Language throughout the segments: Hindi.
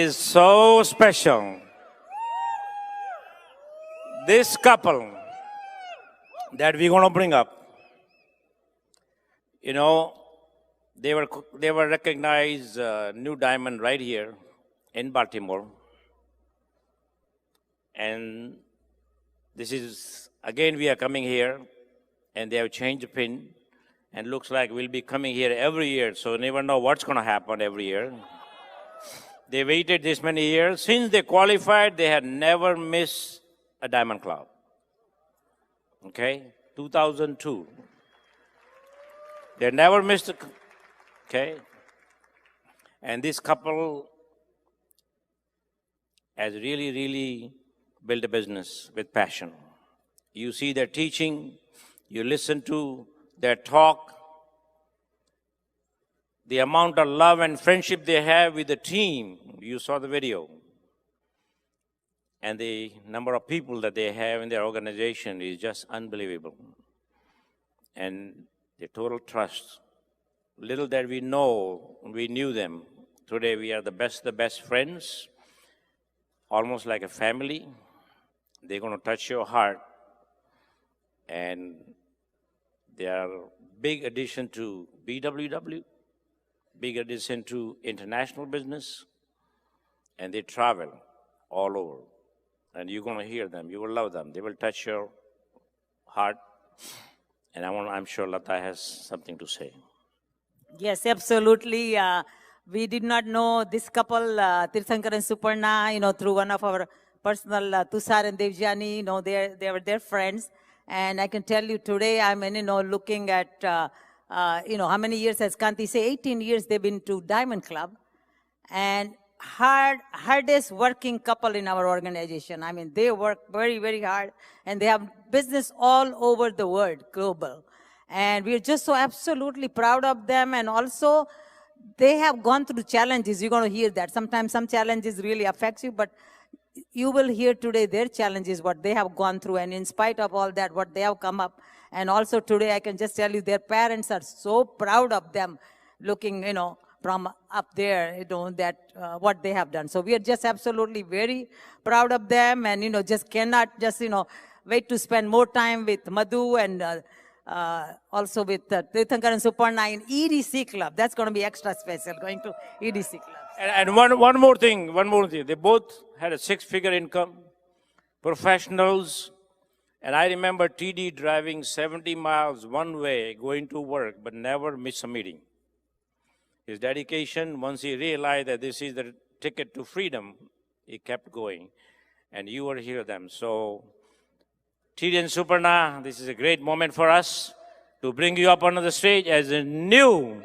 is so special. This couple that we're going to bring up, you know, they were recognized New Diamond right here in Baltimore. And this is, again, we are coming here, and they have changed the pin, and looks like we'll be coming here every year, so never know what's going to happen every year. They waited this many years. Since they qualified, they had never missed a Diamond Club. Okay, 2002. They never missed a, okay. And this couple has really, really built a business with passion. You see their teaching, you listen to their talk, the amount of love and friendship they have with the team. You saw the video. And the number of people that they have in their organization is just unbelievable. And the total trust. Little that we know, we knew them. Today we are the best friends, almost like a family. They're going to touch your heart. And they are big addition to BWW, big addition to international business, and they travel all over. And you're going to hear them. You will love them. They will touch your heart. And I'm sure Lata has something to say. Yes, absolutely. We did not know this couple, Tirthankar and Suparna, through one of our personal, Tushar and Devjani, they were their friends. And I can tell you today, I'm, looking at, how many years has Kanti say? 18 years they've been to Diamond Club. And hardest working couple in our organization. I mean, they work very, very hard. And they have business all over the world, global. And we're just so absolutely proud of them. And also, they have gone through challenges. You're going to hear that. Sometimes some challenges really affects you, but you will hear today their challenges, what they have gone through, and in spite of all that, what they have come up. And also today, I can just tell you, their parents are so proud of them, looking, from up there, that what they have done. So we are just absolutely very proud of them, and, just cannot just, wait to spend more time with Madhu and also with Tirthankar and Suparna in EDC Club. That's going to be extra special, going to EDC Club. And one more thing. They both had a six-figure income, professionals. And I remember TD driving 70 miles one way, going to work, but never miss a meeting. His dedication, once he realized that this is the ticket to freedom, he kept going. And you will hear them. So, TD and Suparna, this is a great moment for us to bring you up onto the stage as a new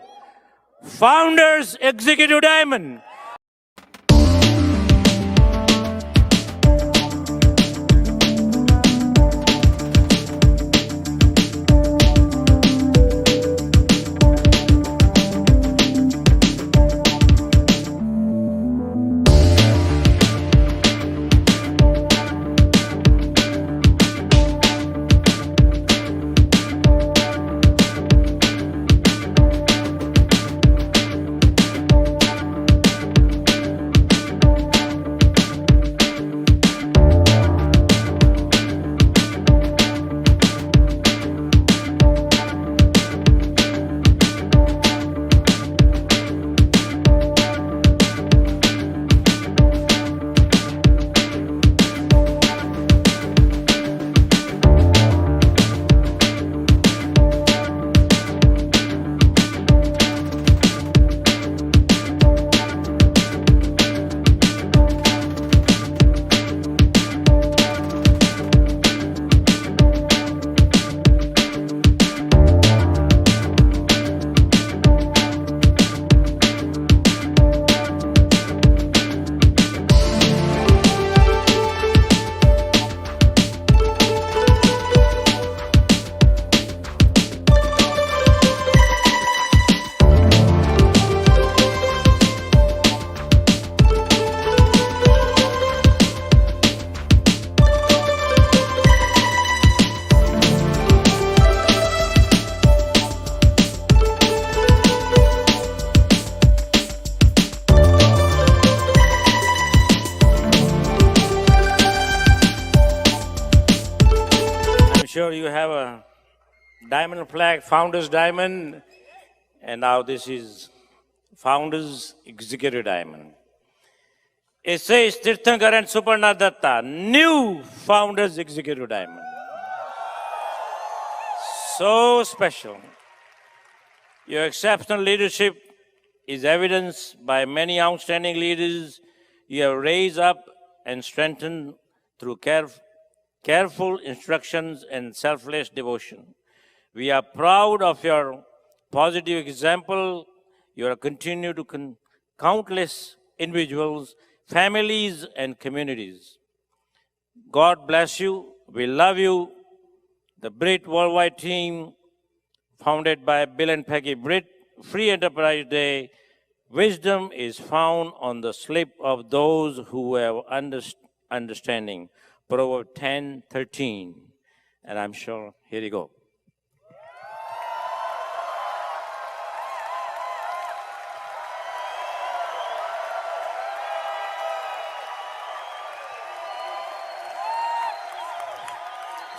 Founders Executive Diamond. sure you have a diamond flag, Founders Diamond, and now this is Founders Executive Diamond. It says Tirthankar and Suparna Datta, new Founders Executive Diamond. So special. Your exceptional leadership is evidenced by many outstanding leaders you have raised up and strengthened through careful instructions and selfless devotion. We are proud of your positive example. You are continue to countless individuals, families, and communities. God bless you. We love you. The Brit Worldwide team, founded by Bill and Peggy Britt, Free Enterprise Day. Wisdom is found on the slip of those who have understanding. Proverbs 10:13. And I'm sure, here you go.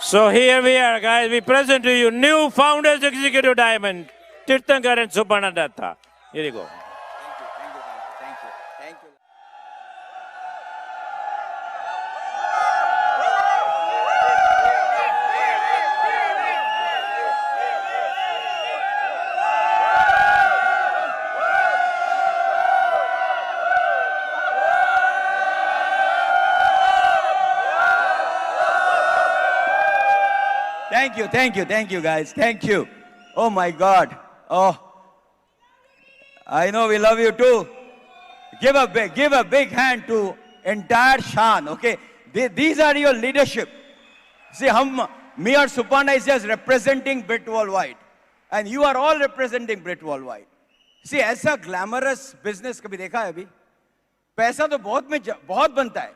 So here we are, guys. We present to you new Founders Executive Diamond, Tirthankar and Suparna Datta. Here you go. Thank you. Thank you, guys. Thank you. Oh my God. Oh, I know we love you too. Give a big hand to entire Shan. Okay, these are your leadership. See, me or Suparna is just representing Brit Worldwide, and you are all representing Brit Worldwide. See, ऐसा glamorous business कभी देखा है अभी? पैसा तो बहुत बनता है.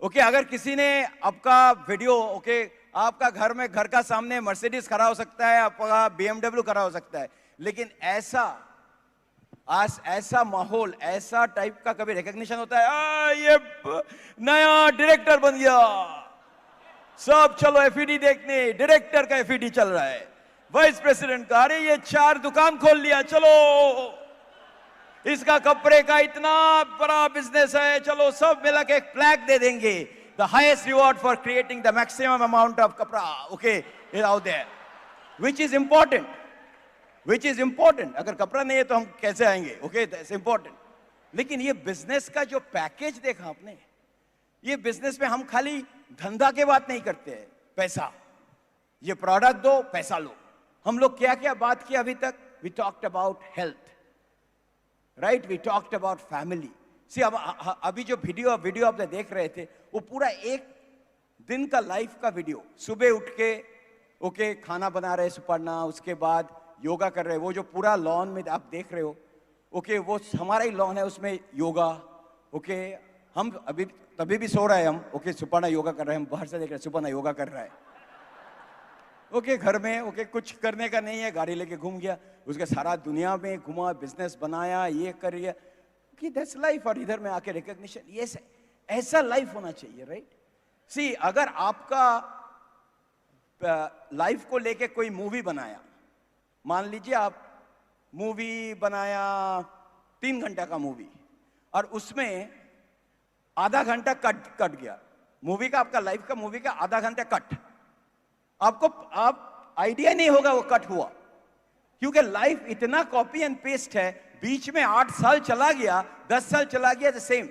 ओके, अगर किसी ने आपका वीडियो, ओके, आपका घर का सामने मर्सिडीज खड़ा हो सकता है, आपका BMW खड़ा हो सकता है, लेकिन ऐसा माहौल, ऐसा टाइप का कभी रिकॉग्निशन होता है? ये नया डायरेक्टर बन गया, सब चलो एफईडी देखने, डायरेक्टर का एफईडी चल रहा है, वाइस प्रेसिडेंट का, अरे ये 4 दुकान खोल लिया, चलो इसका कपड़े का इतना बड़ा बिजनेस है, चलो सब मिला के एक फ्लैग दे देंगे. The highest reward for creating the maximum amount of kapra, okay, is out there, which is important. अगर कपड़ा नहीं है तो हम कैसे आएंगे? Okay, that's important. लेकिन ये बिजनेस का जो पैकेज देखा आपने, ये बिजनेस में हम खाली धंधा के बात नहीं करते हैं, पैसा, ये प्रोडक्ट दो, पैसा लो. हम लोग क्या बात की अभी तक? We talked about health, right? We talked about family. See, अभी जो वीडियो आपने देख रहे थे, वो पूरा एक दिन का लाइफ का वीडियो. सुबह उठ के ओके खाना बना रहे सुपर्णा, उसके बाद योगा कर रहे, वो जो पूरा लॉन में आप देख रहे हो, ओके, वो हमारा ही लॉन है, उसमें योगा. ओके, हम तभी भी सो रहे हैं हम. ओके, सुपर्णा योगा कर रहे हैं, हम बाहर से देख रहे हैं सुपर्णा योगा कर रहा है. ओके, घर में ओके कुछ करने का नहीं है, गाड़ी लेके घूम गया, उसके सारा दुनिया में घुमा, बिजनेस बनाया, ये कर लिया. कि दैट्स लाइफ. और इधर में आके रिकॉग्निशन, ये ऐसा लाइफ होना चाहिए, राइट? सी, अगर आपका लाइफ को लेके कोई मूवी बनाया, मान लीजिए आप मूवी बनाया 3 घंटा का मूवी, और उसमें आधा घंटा कट गया मूवी का, आपका लाइफ का मूवी का आधा घंटा कट, आप आइडिया नहीं होगा वो कट हुआ, क्योंकि लाइफ इतना कॉपी एंड पेस्ट है. बीच में 8 साल चला गया, 10 साल चला गया, द सेम.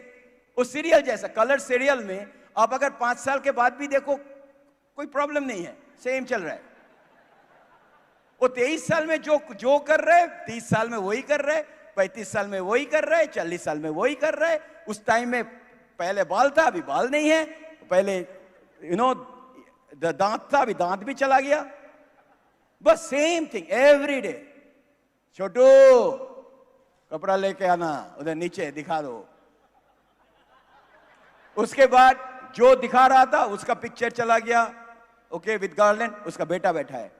उस सीरियल जैसा, कलर सीरियल में आप अगर 5 साल के बाद भी देखो कोई प्रॉब्लम नहीं है, सेम चल रहा है. वो 23 साल में जो कर रहे, 30 साल में वही कर रहे, 35 साल में वही कर रहे, 40 साल में वही कर रहे. उस टाइम में पहले बाल था, अभी बाल नहीं है, पहले दांत था, अभी दांत भी चला गया. बस सेम थिंग एवरी डे. छोटू कपड़ा लेके आना, उधर नीचे दिखा दो. उसके बाद जो दिखा रहा था उसका पिक्चर चला गया, ओके, विद गार्लैंड, उसका बेटा बैठा है,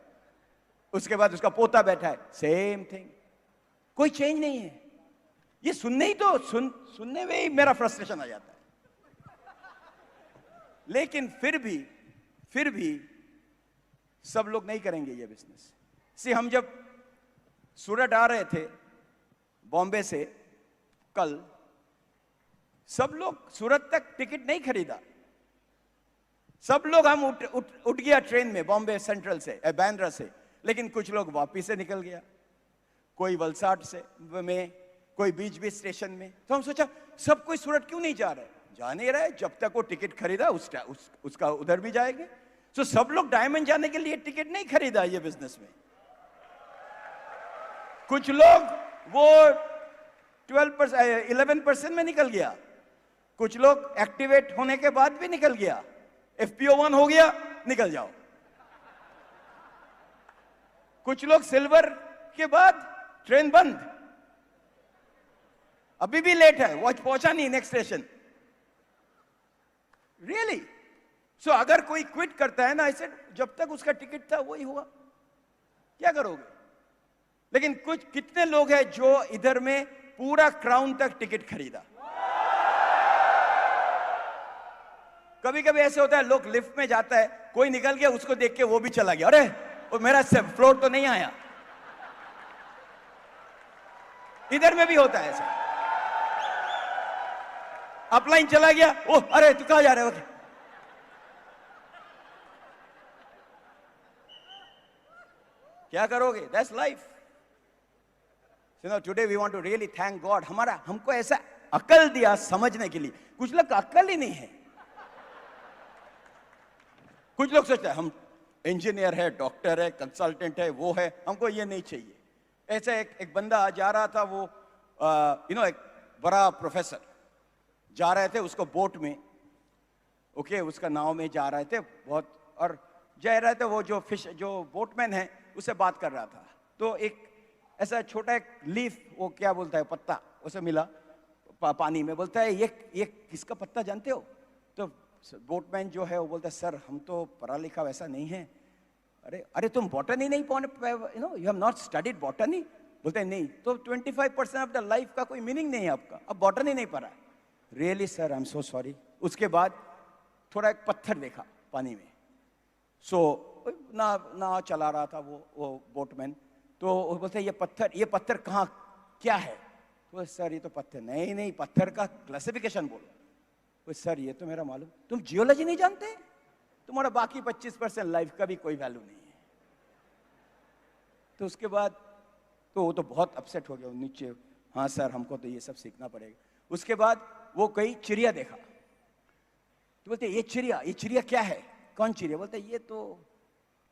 उसके बाद उसका पोता बैठा है, सेम थिंग, कोई चेंज नहीं है. ये सुनने में ही मेरा फ्रस्ट्रेशन आ जाता है. लेकिन फिर भी सब लोग नहीं करेंगे ये बिजनेस। सी हम जब सूरत आ रहे थे बॉम्बे से कल, सब लोग सूरत तक टिकट नहीं खरीदा। सब लोग हम उठ गया ट्रेन में बॉम्बे सेंट्रल से, बांद्रा से, लेकिन कुछ लोग वापिस से निकल गया, कोई वलसाड से में, कोई बीच बीच स्टेशन में। तो हम सोचा सब कोई सूरत क्यों नहीं जा रहे, जा नहीं रहे, जब तक वो टिकट खरीदा उसका उधर भी जाएंगे। तो सब लोग डायमंड जाने के लिए टिकट नहीं खरीदा ये बिजनेस में। कुछ लोग वो 11% में निकल गया, कुछ लोग एक्टिवेट होने के बाद भी निकल गया, FPO 1 हो गया, निकल जाओ। कुछ लोग सिल्वर के बाद ट्रेन बंद, अभी भी लेट है, वॉच पहुंचा नहीं नेक्स्ट स्टेशन। रियली? सो अगर कोई क्विट करता है ना ऐसे, जब तक उसका टिकट था वही हुआ, क्या करोगे? लेकिन कितने लोग हैं जो इधर में पूरा क्राउन तक टिकट खरीदा? कभी कभी ऐसे होता है, लोग लिफ्ट में जाता है, कोई निकल गया, उसको देख के वो भी चला गया, अरे वो मेरा फ्लोर तो नहीं आया। इधर में भी होता है ऐसा, अपलाइन चला गया, ओ अरे तू कहां जा रहे हो? क्या करोगे? That's life. You know, today we want to really thank God, हमको ऐसा अकल दिया समझने के लिए। कुछ लोग अकल ही नहीं है। कुछ लोग सोचते हैं हम इंजीनियर है, डॉक्टर है, कंसल्टेंट है, वो है, हमको ये नहीं चाहिए। ऐसा एक बंदा जा रहा था, वो एक बड़ा प्रोफेसर जा रहे थे, उसको बोट में, ओके, उसका नाव में जा रहे थे बहुत, और जा रहे थे, वो जो बोटमैन है उससे बात कर रहा था। तो एक ऐसा छोटा एक लीफ, वो क्या बोलता है, पत्ता, उसे मिला पानी में, बोलता है ये किसका पत्ता जानते हो? तो बोटमैन जो है वो बोलता है, सर हम तो पढ़ा लिखा वैसा नहीं है। अरे तुम बॉटनी नहीं you have not studied botany? बोलते हैं नहीं। तो 25% ऑफ द लाइफ का कोई मीनिंग नहीं है आपका, अब बॉटनी नहीं पढ़ा। Really sir, I am so sorry. उसके बाद थोड़ा एक पत्थर देखा पानी में, ना चला रहा था वो बोटमैन। तो वो बोलते हैं ये पत्थर कहाँ, क्या है? तो सर ये तो पत्थर नहीं, पत्थर का क्लासिफिकेशन बोलो। सर ये तो मेरा मालूम, तुम जियोलॉजी नहीं जानते? तुम्हारा बाकी 25% लाइफ का भी कोई वैल्यू नहीं है। तो उसके बाद तो वो तो बहुत अपसेट हो गया नीचे, हाँ सर हमको तो ये सब सीखना पड़ेगा। उसके बाद वो कोई चिड़िया देखा, तो बोलते ये चिड़िया क्या है? कौन चिड़िया? बोलते ये तो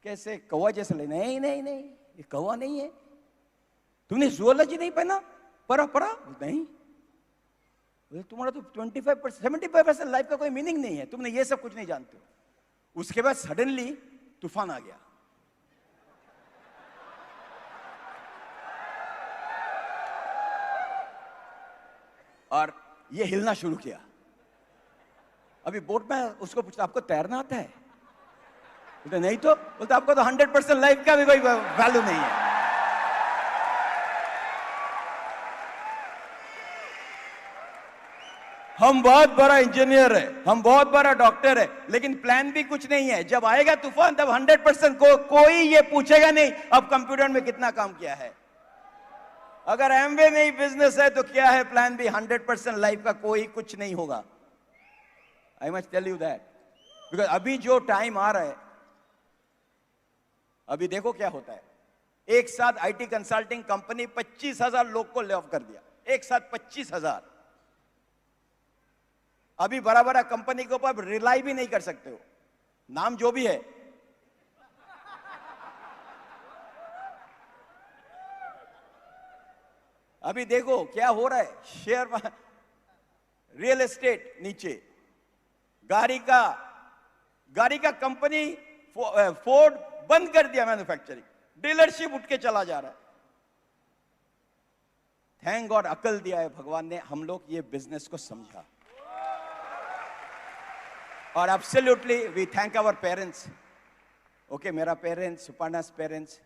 कैसे कौवा जैसा ले। नहीं ये कौवा नहीं है। तुमने जियोलॉजी नहीं पढ़ा? नहीं। तुम्हारा तो 25% 75% लाइफ का कोई मीनिंग नहीं है, तुमने ये सब कुछ नहीं जानते हो। उसके बाद सडनली तूफान आ गया, और ये हिलना शुरू किया। अभी बोट में उसको पूछता, आपको तैरना आता है? बोलते नहीं। तो बोलते आपको तो 100% लाइफ का भी कोई वैल्यू नहीं है। हम बहुत बड़ा इंजीनियर है, हम बहुत बड़ा डॉक्टर है, लेकिन प्लान भी कुछ नहीं है। जब आएगा तूफान तब 100% कोई ये पूछेगा नहीं अब कंप्यूटर में कितना काम किया है। अगर एमवे में ही बिजनेस है तो क्या है प्लान भी, 100% लाइफ का कोई कुछ नहीं होगा। I must tell you that, because अभी जो टाइम आ रहा है, अभी देखो क्या होता है। एक साथ आईटी कंसल्टिंग कंपनी 25,000 लोग को ले ऑफ कर दिया, एक साथ 25,000। अभी बड़ा बड़ा कंपनी के ऊपर रिलाई भी नहीं कर सकते हो, नाम जो भी है। अभी देखो क्या हो रहा है, शेयर, रियल एस्टेट नीचे, गाड़ी का कंपनी फोर्ड बंद कर दिया मैन्युफैक्चरिंग, डीलरशिप उठ के चला जा रहा है। थैंक गॉड अकल दिया है भगवान ने, हम लोग ये बिजनेस को समझा। और absolutely we thank our parents, okay, मेरा parents, Suparna's parents,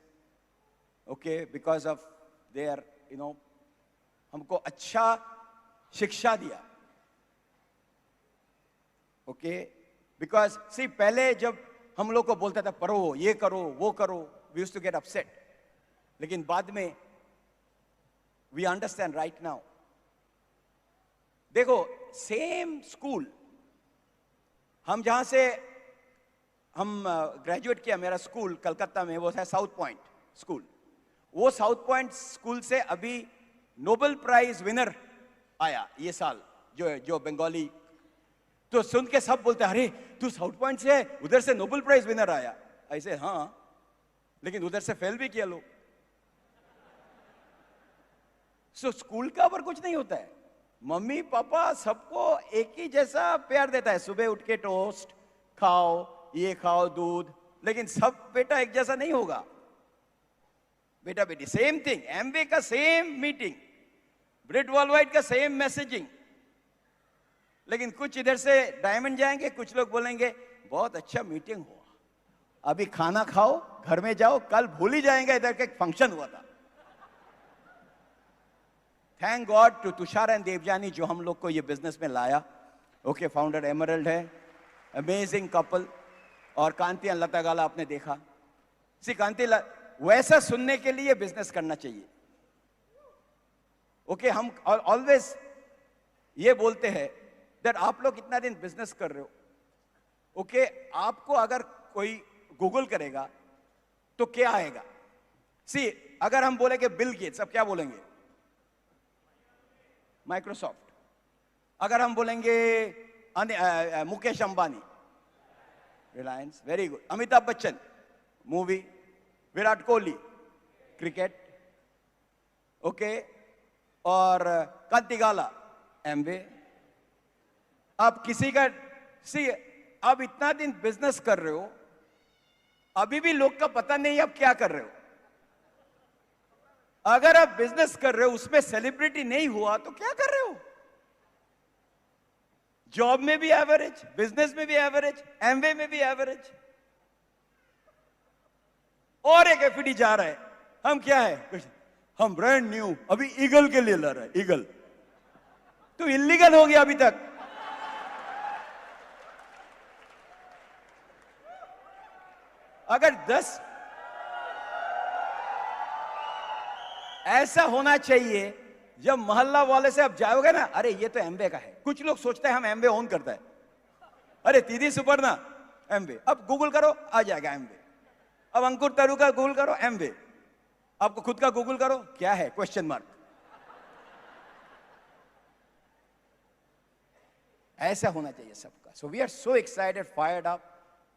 okay, because of their हमको अच्छा शिक्षा दिया, ओके, बिकॉज सी पहले जब हम लोग को बोलता था पढ़ो, ये करो, वो करो. We used to get upset. लेकिन बाद में we understand right now. देखो, सेम स्कूल, हम जहां से हम ग्रेजुएट किया, मेरा स्कूल कलकत्ता में, वो है साउथ पॉइंट स्कूल. वो साउथ पॉइंट स्कूल से अभी नोबेल प्राइज विनर आया ये साल, जो बंगाली. तो सुन के सब बोलते हैं, अरे तू साउथ पॉइंट से है, उधर से नोबेल प्राइज विनर आया. ऐसे हाँ, लेकिन उधर से फेल भी किया लोग. सो स्कूल का पर कुछ नहीं होता है. मम्मी पापा सबको एक ही जैसा प्यार देता है. सुबह उठ के टोस्ट खाओ, ये खाओ, दूध. लेकिन सब बेटा एक जैसा नहीं होगा. बेटा बेटी सेम थिंग. एमवे का सेम मीटिंग, ब्रिट वर्ल्डवाइड का सेम मैसेजिंग. लेकिन कुछ इधर से डायमंड जाएंगे, कुछ लोग बोलेंगे बहुत अच्छा मीटिंग हुआ, अभी खाना खाओ, घर में जाओ, कल भूल ही जाएंगे इधर का एक फंक्शन हुआ था. Thank God to Tushar and Devjani जो हम लोग को ये बिजनेस में लाया. ओके, फाउंडर एमरल्ड है, अमेजिंग कपल. और कांति एंड लता गाला आपने देखा. कांति वैसा सुनने के लिए बिजनेस करना चाहिए. ओके, हम ऑलवेज ये बोलते हैं दैट आप लोग इतना दिन बिजनेस कर रहे हो. ओके, आपको अगर कोई गूगल करेगा तो क्या आएगा? अगर हम बोले कि बिल गेट्स, अब क्या बोलेंगे? माइक्रोसॉफ्ट. अगर हम बोलेंगे Mukesh Ambani, Reliance. Very good. Amitabh Bachchan, movie. Virat Kohli, cricket. Okay, और कांति गाला, एमवे. आप किसी का अब इतना दिन बिजनेस कर रहे हो, अभी भी लोग का पता नहीं आप क्या कर रहे हो. अगर आप बिजनेस कर रहे हो, उसमें सेलिब्रिटी नहीं हुआ तो क्या कर रहे हो? जॉब में भी एवरेज, बिजनेस में भी एवरेज, एमवे में भी एवरेज. और एक एफडी जा रहा है, हम क्या है? कुछ हम ब्रांड न्यू, अभी ईगल के लिए लड़ रहा है. ईगल तो इलीगल हो गया अभी तक. अगर 10 ऐसा होना चाहिए, जब मोहल्ला वाले से आप जाओगे ना, अरे ये तो एमवे का है. कुछ लोग सोचते हैं हम एमवे ओन करता है. अरे दीदी सुपर्णा, एमवे. अब गूगल करो, आ जाएगा एमवे. अब अंकुर तरु का गूगल करो, एमवे. आपको खुद का गूगल करो, क्या है? Question mark. ऐसा होना चाहिए सबका. So we are so excited, fired up.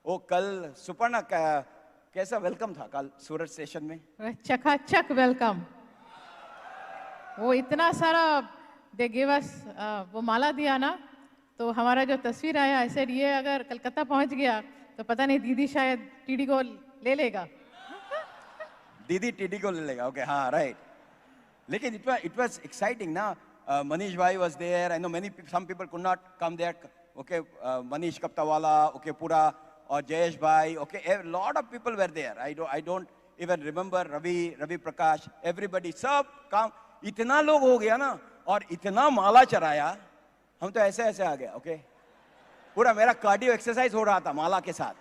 वो कल सुपर्णा कैसा वेलकम था कल सूरत स्टेशन में? चकाचक वेलकम. वो इतना सारा दे गिव अस, वो माला दिया ना, तो हमारा जो तस्वीर आया ऐसे, ये अगर कलकत्ता पहुंच गया तो पता नहीं दीदी शायद टीडी को ले लेगा. दीदी टीडी को ले लेगा. ओके, हाँ, राइट. लेकिन इट वाज एक्साइटिंग ना. मनीष भाई was there. I know some people could not come there. Okay, Manish Kaptawala, okay, पूरा, और जयेश भाई. Okay, a lot of people were there. I don't even remember. Ravi Prakash, everybody, सब काम. इतना लोग हो गया ना, और इतना माला चढ़ाया, हम तो ऐसे ऐसे आ गया. ओके, पूरा मेरा कार्डियो एक्सरसाइज हो रहा था माला के साथ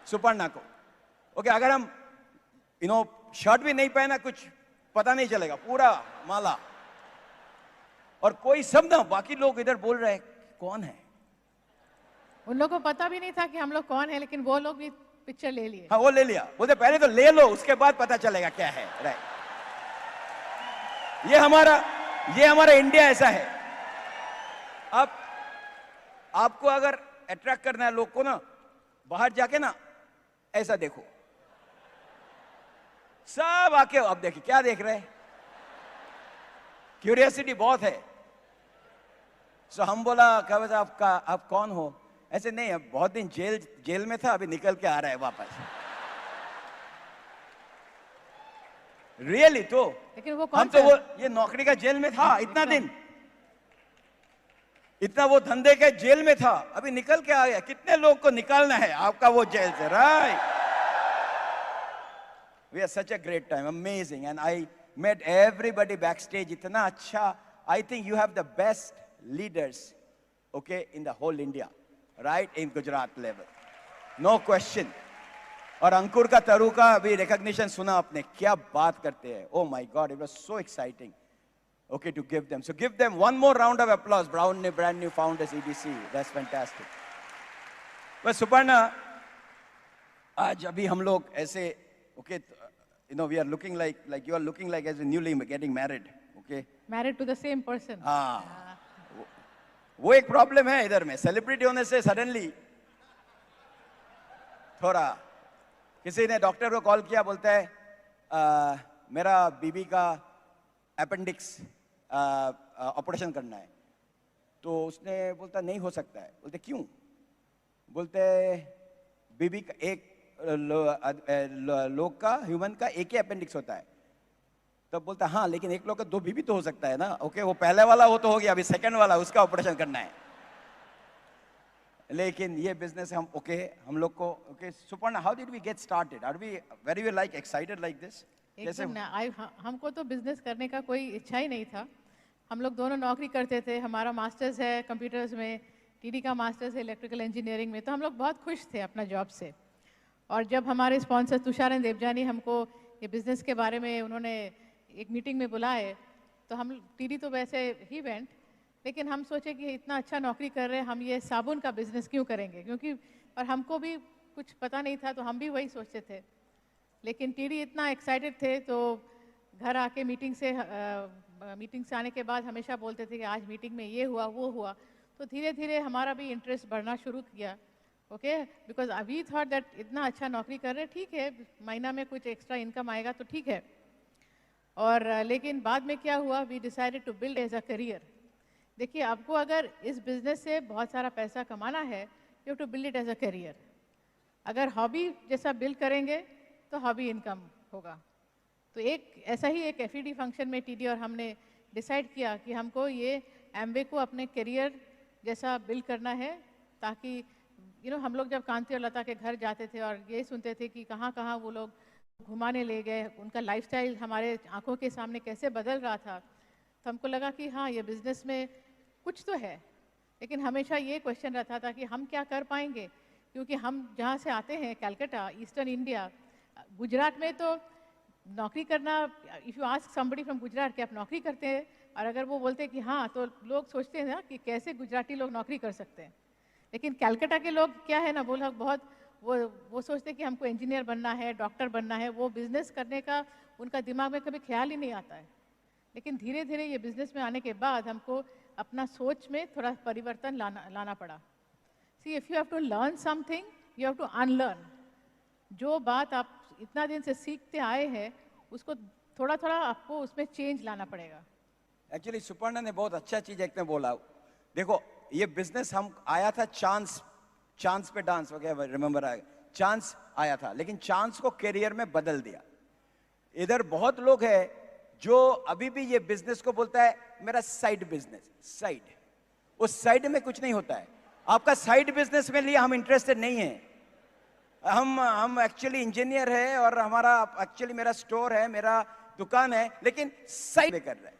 सुपर्णा को. ओके, अगर हम शर्ट भी नहीं पहना, कुछ पता नहीं चलेगा, पूरा माला. और कोई सब ना, बाकी लोग इधर बोल रहे हैं कौन है. उन लोगों को पता भी नहीं था कि हम लोग कौन है, लेकिन वो लोग भी पिक्चर ले लिए. हाँ, वो ले लिया. बोलते पहले तो ले लो, उसके बाद पता चलेगा क्या है. राइट. ये हमारा इंडिया ऐसा है. अब आपको अगर अट्रैक्ट करना है लोग को ना, बाहर जाके ना ऐसा देखो, सब आके. अब देखिए क्या देख रहे हैं. क्यूरियोसिटी बहुत है. सो हम बोला क्या आप कौन हो? ऐसे नहीं, अब बहुत दिन जेल में था, अभी निकल के आ रहा है वापस. रियली तो. लेकिन वो हम तो ये नौकरी का जेल में था इतना दिन, इतना वो धंधे के जेल में था, अभी निकल के आ गया. कितने लोग को निकालना है आपका वो जेल से? Right. We are such a great time, amazing. And I met everybody backstage. इतना अच्छा. I think you have the best leaders, okay, in the whole India, right, in Gujarat level. No question. और अंकुर का तरु का भी रिकॉग्निशन सुना आपने, क्या बात करते हैं, oh my God, it was so exciting. Okay, to give them. So give them one more round of applause. Brand new founders, EDC. That's fantastic. But Suparna, आज अभी हम लोग ऐसे, okay, you know, we are looking like you are looking like as a newly getting married, okay? Married to the same person. हाँ, वो एक प्रॉब्लम है इधर में, सेलिब्रिटी होने से सडनली थोड़ा, किसी ने डॉक्टर को कॉल किया, बोलता है मेरा बीबी का अपेंडिक्स ऑपरेशन करना है. तो उसने बोलता नहीं हो सकता है. बोलते क्यों? बोलते बीबी का एक लोग का, ह्यूमन का एक ही अपेंडिक्स होता है. तब बोलता हाँ, लेकिन एक लोग का दो बीबी तो हो सकता है ना. ओके, वो पहले वाला वो तो हो गया, अभी सेकंड वाला उसका ऑपरेशन करना है. लेकिन ये बिजनेस हम हम लोग को Suparna, how did we get started? Are we very like excited like this? एकदम ना. हमको तो बिजनेस करने का कोई इच्छा ही नहीं था. हम लोग दोनों नौकरी करते थे. हमारा मास्टर्स है कंप्यूटर्स में, टीडी का मास्टर्स है इलेक्ट्रिकल इंजीनियरिंग में. तो हम लोग बहुत खुश थे अपना जॉब से. और जब हमारे स्पॉन्सर तुषारन देवजानी हमको ये बिज़नेस के बारे में उन्होंने एक मीटिंग में बुलाए, तो हम टीडी तो वैसे ही वेंट, लेकिन हम सोचे कि इतना अच्छा नौकरी कर रहे हैं, हम ये साबुन का बिज़नेस क्यों करेंगे, क्योंकि और हमको भी कुछ पता नहीं था, तो हम भी वही सोचते थे. लेकिन टीडी इतना एक्साइटेड थे, तो घर आके मीटिंग से आने के बाद हमेशा बोलते थे कि आज मीटिंग में ये हुआ वो हुआ. तो धीरे धीरे हमारा भी इंटरेस्ट बढ़ना शुरू किया. Okay, because we thought that इतना अच्छा नौकरी कर रहे, ठीक है, महीना में कुछ एक्स्ट्रा इनकम आएगा तो ठीक है. और लेकिन बाद में क्या हुआ, we decided to build as a career. देखिए, आपको अगर इस बिज़नेस से बहुत सारा पैसा कमाना है, you have to build it as a career. अगर हॉबी जैसा बिल्ड करेंगे तो हॉबी इनकम होगा. तो ऐसा ही एक एफईडी फंक्शन में टीडी और हमने डिसाइड किया कि हमको ये एमवे को अपने करियर जैसा बिल्ड करना है, ताकि हम लोग जब कांति और लता के घर जाते थे और ये सुनते थे कि कहाँ कहाँ वो लोग घुमाने ले गए, उनका लाइफस्टाइल हमारे आंखों के सामने कैसे बदल रहा था, तो हमको लगा कि हाँ, ये बिज़नेस में कुछ तो है. लेकिन हमेशा ये क्वेश्चन रहता था कि हम क्या कर पाएंगे, क्योंकि हम जहाँ से आते हैं, कलकत्ता, ईस्टर्न इंडिया, गुजरात में तो नौकरी करना, if you ask somebody from Gujarat कि आप नौकरी करते हैं, और अगर वो बोलते हैं कि हाँ, तो लोग सोचते हैं ना कि कैसे गुजराती लोग नौकरी कर सकते हैं. लेकिन कलकत्ता के लोग क्या है ना, वो लोग बहुत वो सोचते हैं कि हमको इंजीनियर बनना है, डॉक्टर बनना है. वो बिज़नेस करने का उनका दिमाग में कभी ख्याल ही नहीं आता है. लेकिन धीरे धीरे ये बिज़नेस में आने के बाद हमको अपना सोच में थोड़ा परिवर्तन लाना पड़ा. See, if you have to learn something, you have to unlearn. जो बात आप इतना दिन से सीखते आए हैं, उसको थोड़ा थोड़ा आपको उसमें चेंज लाना पड़ेगा. एक्चुअली सुपर्णा ने बहुत अच्छा चीज एक ने बोला. देखो, ये बिजनेस हम आया था चांस पे डांस वगैरह, रिमेंबर आया, चांस आया था, लेकिन चांस को करियर में बदल दिया. इधर बहुत लोग हैं जो अभी भी ये बिजनेस को बोलता है मेरा साइड बिजनेस. साइड, उस साइड में कुछ नहीं होता है. आपका साइड बिजनेस में लिए हम इंटरेस्टेड नहीं है. हम एक्चुअली इंजीनियर है और हमारा एक्चुअली मेरा स्टोर है, मेरा दुकान है, लेकिन साइड में कर रहे हैं.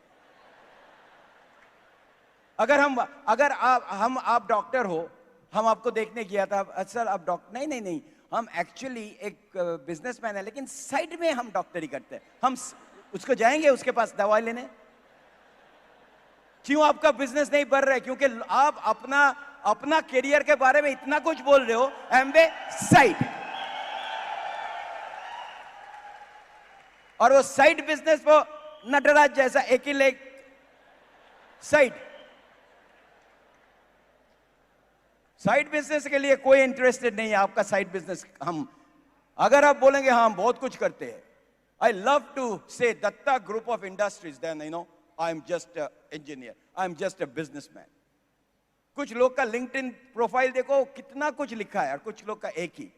अगर आप डॉक्टर हो, हम आपको देखने गया था, सर आप डॉक्टर, नहीं, हम एक्चुअली एक बिजनेसमैन है, लेकिन साइड में हम डॉक्टरी करते हैं. हम उसको जाएंगे उसके पास दवाई लेने. क्यों आपका बिजनेस नहीं बढ़ रहा है? क्योंकि आप अपना करियर के बारे में इतना कुछ बोल रहे हो. एमवे साइड, और वो साइड बिजनेस वो नटराज जैसा एक ही लेग साइड बिजनेस के लिए कोई इंटरेस्टेड नहीं है. आपका साइड बिजनेस अगर आप बोलेंगे हाँ हम बहुत कुछ करते हैं, आई love to say Datta group of industries, then I am just engineer, I am just a businessman. कुछ लोग का लिंक्डइन प्रोफाइल देखो, कितना कुछ लिखा है, और कुछ लोग का एक ही.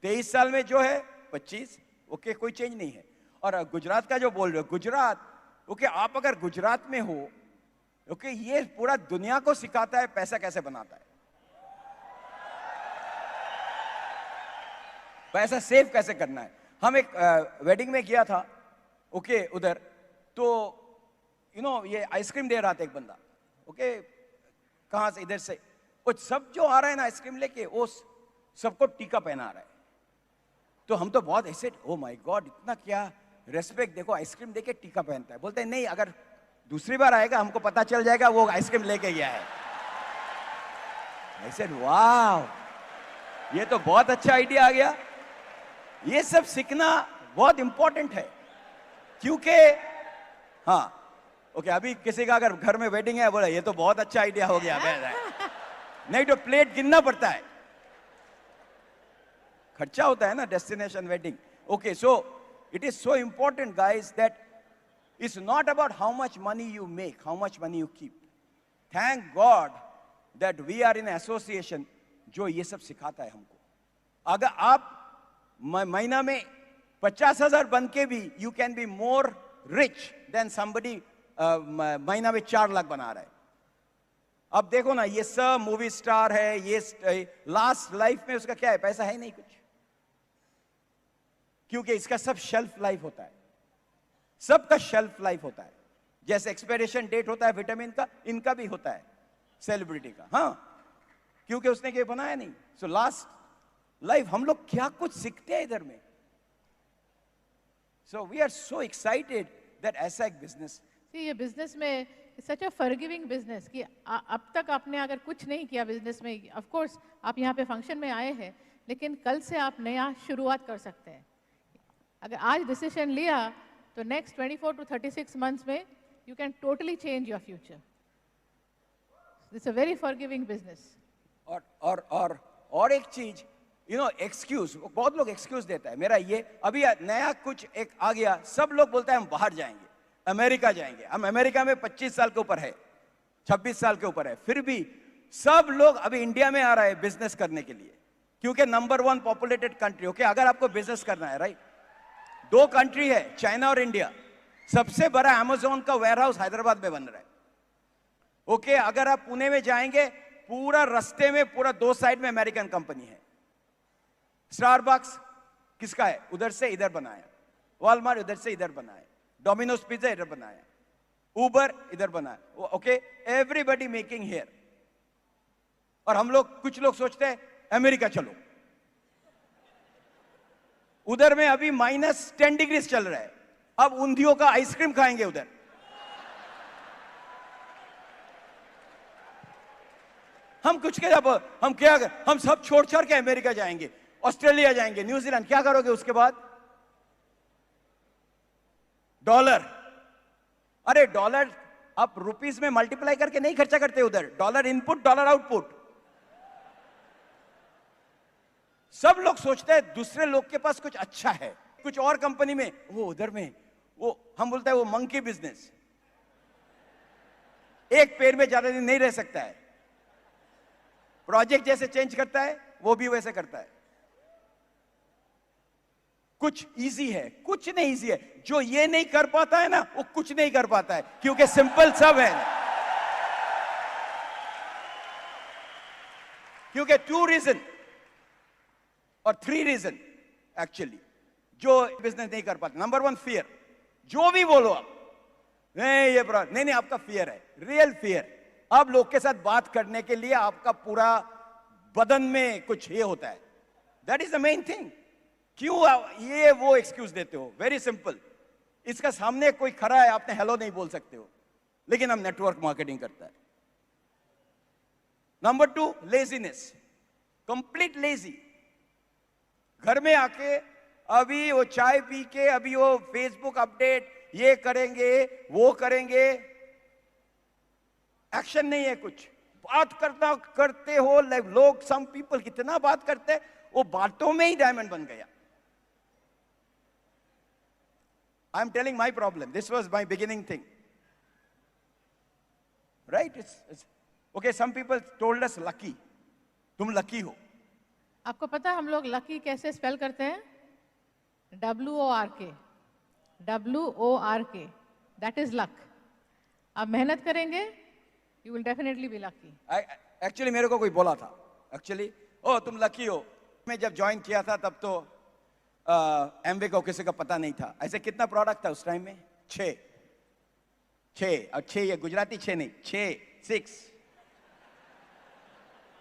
23 साल में जो है 25, ओके, कोई चेंज नहीं है. और गुजरात का जो बोल रहे हो, गुजरात, ओके, आप अगर गुजरात में हो, ओके, ये पूरा दुनिया को सिखाता है पैसा कैसे बनाता है, पैसा सेव कैसे करना है. हम एक वेडिंग में गया था, ओके, उधर तो ये आइसक्रीम दे रहा था एक बंदा, ओके, कहां से, इधर से. वो सब जो आ रहा है ना आइसक्रीम लेके, वो सबको टीका पहना रहा है. तो हम तो बहुत ऐसे, ओ माय गॉड, इतना क्या रेस्पेक्ट, देखो आइसक्रीम देके टीका पहनता है। बोलते हैं नहीं, अगर दूसरी बार आएगा हमको पता चल जाएगा वो आइसक्रीम लेके गया है। ऐसे वाह, ये तो बहुत अच्छा आइडिया आ गया। ये सब सीखना बहुत इंपॉर्टेंट है, क्योंकि हाँ ओके, अभी किसी का अगर घर में वेडिंग है, बोला ये तो बहुत अच्छा आइडिया हो गया। नहीं तो प्लेट गिनना पड़ता है, खर्चा होता है ना, destination wedding. Okay, so it is so important guys that it's not about how much money you make, how much money you keep. Thank God that we are in association जो ये सब सिखाता है हमको। अगर आप महीना में 50,000 बन के भी you can be more rich than somebody महीना में 4 लाख बना रहा है। अब देखो ना, ये सब मूवी स्टार है, ये लास्ट लाइफ में उसका क्या है, पैसा है नहीं कुछ, क्योंकि इसका सब शेल्फ लाइफ होता है, सबका शेल्फ लाइफ होता है। जैसे एक्सपायरेशन डेट होता है विटामिन का, इनका भी होता है सेलिब्रिटी का, हाँ, क्योंकि उसने क्या बनाया नहीं। सो लास्ट लाइफ हम लोग क्या कुछ सीखते हैं इधर में। So we are so excited that ऐसा एक बिजनेस, ये बिजनेस में सच अ फॉरगिविंग बिजनेस कि अब तक आपने अगर कुछ नहीं किया बिजनेस में, ऑफ कोर्स आप यहाँ पे फंक्शन में आए हैं, लेकिन कल से आप नया शुरुआत कर सकते हैं। अगर आज डिसीजन लिया तो नेक्स्ट 24 to 36 मंथ्स में you can totally change your future. It's a very forgiving business. और एक चीज, यू नो, एक्सक्यूज, बहुत लोग एक्सक्यूज देता है, मेरा ये अभी नया कुछ एक आ गया, सब लोग बोलते हैं हम बाहर जाएंगे, अमेरिका जाएंगे। हम अमेरिका में 25 साल के ऊपर है, 26 साल के ऊपर है, फिर भी सब लोग अभी इंडिया में आ रहा है बिजनेस करने के लिए, क्योंकि नंबर 1 पॉपुलेटेड कंट्री। ओके, अगर आपको बिजनेस करना है, राइट, 2 कंट्री है, चाइना और इंडिया। सबसे बड़ा अमेज़न का वेयरहाउस हैदराबाद में बन रहा है। ओके, अगर आप पुणे में जाएंगे, पूरा रास्ते में पूरा 2 साइड में अमेरिकन कंपनी है। स्टारबक्स किसका है, उधर से इधर बनाया, वॉलमार्ट उधर से इधर बनाया, डोमिनोज पिज्जा इधर बनाया, उबर इधर बनाया। Okay, everybody making here. और हम लोग, कुछ लोग सोचते हैं अमेरिका चलो, उधर में अभी -10 डिग्री चल रहा है, अब ऊंधियों का आइसक्रीम खाएंगे उधर। हम कुछ क्या, हम क्या, हम सब छोड़ छोड़ के अमेरिका जाएंगे, ऑस्ट्रेलिया जाएंगे, न्यूजीलैंड, क्या करोगे उसके बाद? डॉलर, अरे डॉलर आप रुपीस में मल्टीप्लाई करके नहीं खर्चा करते उधर, डॉलर इनपुट डॉलर आउटपुट। सब लोग सोचते हैं दूसरे लोग के पास कुछ अच्छा है, कुछ और कंपनी में, वो उधर में, वो हम बोलते हैं वो मंकी बिजनेस, एक पेड़ में ज्यादा दिन नहीं रह सकता है, प्रोजेक्ट जैसे चेंज करता है वो भी वैसे करता है। कुछ इजी है, कुछ नहीं इजी है। जो ये नहीं कर पाता है ना, वो कुछ नहीं कर पाता है, क्योंकि सिंपल सब है। क्योंकि 2 रीजन और 3 रीजन एक्चुअली जो बिजनेस नहीं कर पाते। नंबर 1 फियर, जो भी बोलो आप, नहीं ये नहीं, आपका फियर है, रियल फियर। अब लोग के साथ बात करने के लिए आपका पूरा बदन में कुछ ये होता है, that is the main thing. क्यों ये वो एक्सक्यूज देते हो? वेरी सिंपल, इसका सामने कोई खड़ा है, आपने हेलो नहीं बोल सकते हो, लेकिन हम नेटवर्क मार्केटिंग करता है। Number 2, laziness, complete lazy. घर में आके अभी वो चाय पी के, अभी वो फेसबुक अपडेट, ये करेंगे वो करेंगे, एक्शन नहीं है कुछ। बात करना करते हो, लोग सम पीपल कितना बात करते हैं, वो बातों में ही डायमंड बन गया। I am telling my problem, this was my beginning thing, right? Okay, some people told us lucky, तुम लकी हो। आपको पता है हम लोग लकी कैसे स्पेल करते हैं? WORK, WORK, that is luck. आप मेहनत करेंगे, you will definitely be lucky. Actually मेरे को कोई बोला था, एक्चुअली, ओ तुम लकी हो। मैं जब ज्वाइन किया था तब तो एमवे को किसी का पता नहीं था। ऐसे कितना प्रोडक्ट था उस टाइम में? 6 और 6, ये गुजराती 6 नहीं,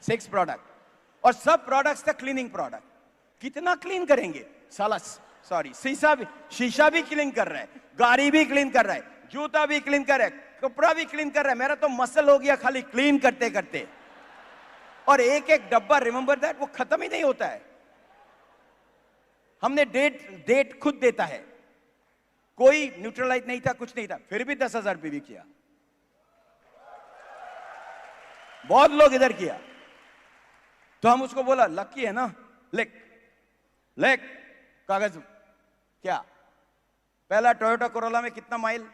6 प्रोडक्ट, और सब प्रोडक्ट्स थे क्लीनिंग प्रोडक्ट। कितना क्लीन करेंगे साला, सॉरी, शीशा भी क्लीन कर रहा है, गाड़ी भी क्लीन कर रहा है, जूता भी क्लीन कर रहा है, कपड़ा भी क्लीन कर रहा है। मेरा तो मसल हो गया खाली क्लीन करते करते। और एक एक डब्बा, रिमेंबर दैट, वो खत्म ही नहीं होता है। हमने डेट खुद देता है, कोई न्यूट्रलाइज नहीं था, कुछ नहीं था, फिर भी 10,000 पीवी किया। बहुत लोग इधर किया, तो हम उसको बोला लकी है ना, लेक कागज। क्या पहला टोयोटा कोरोला में कितना माइल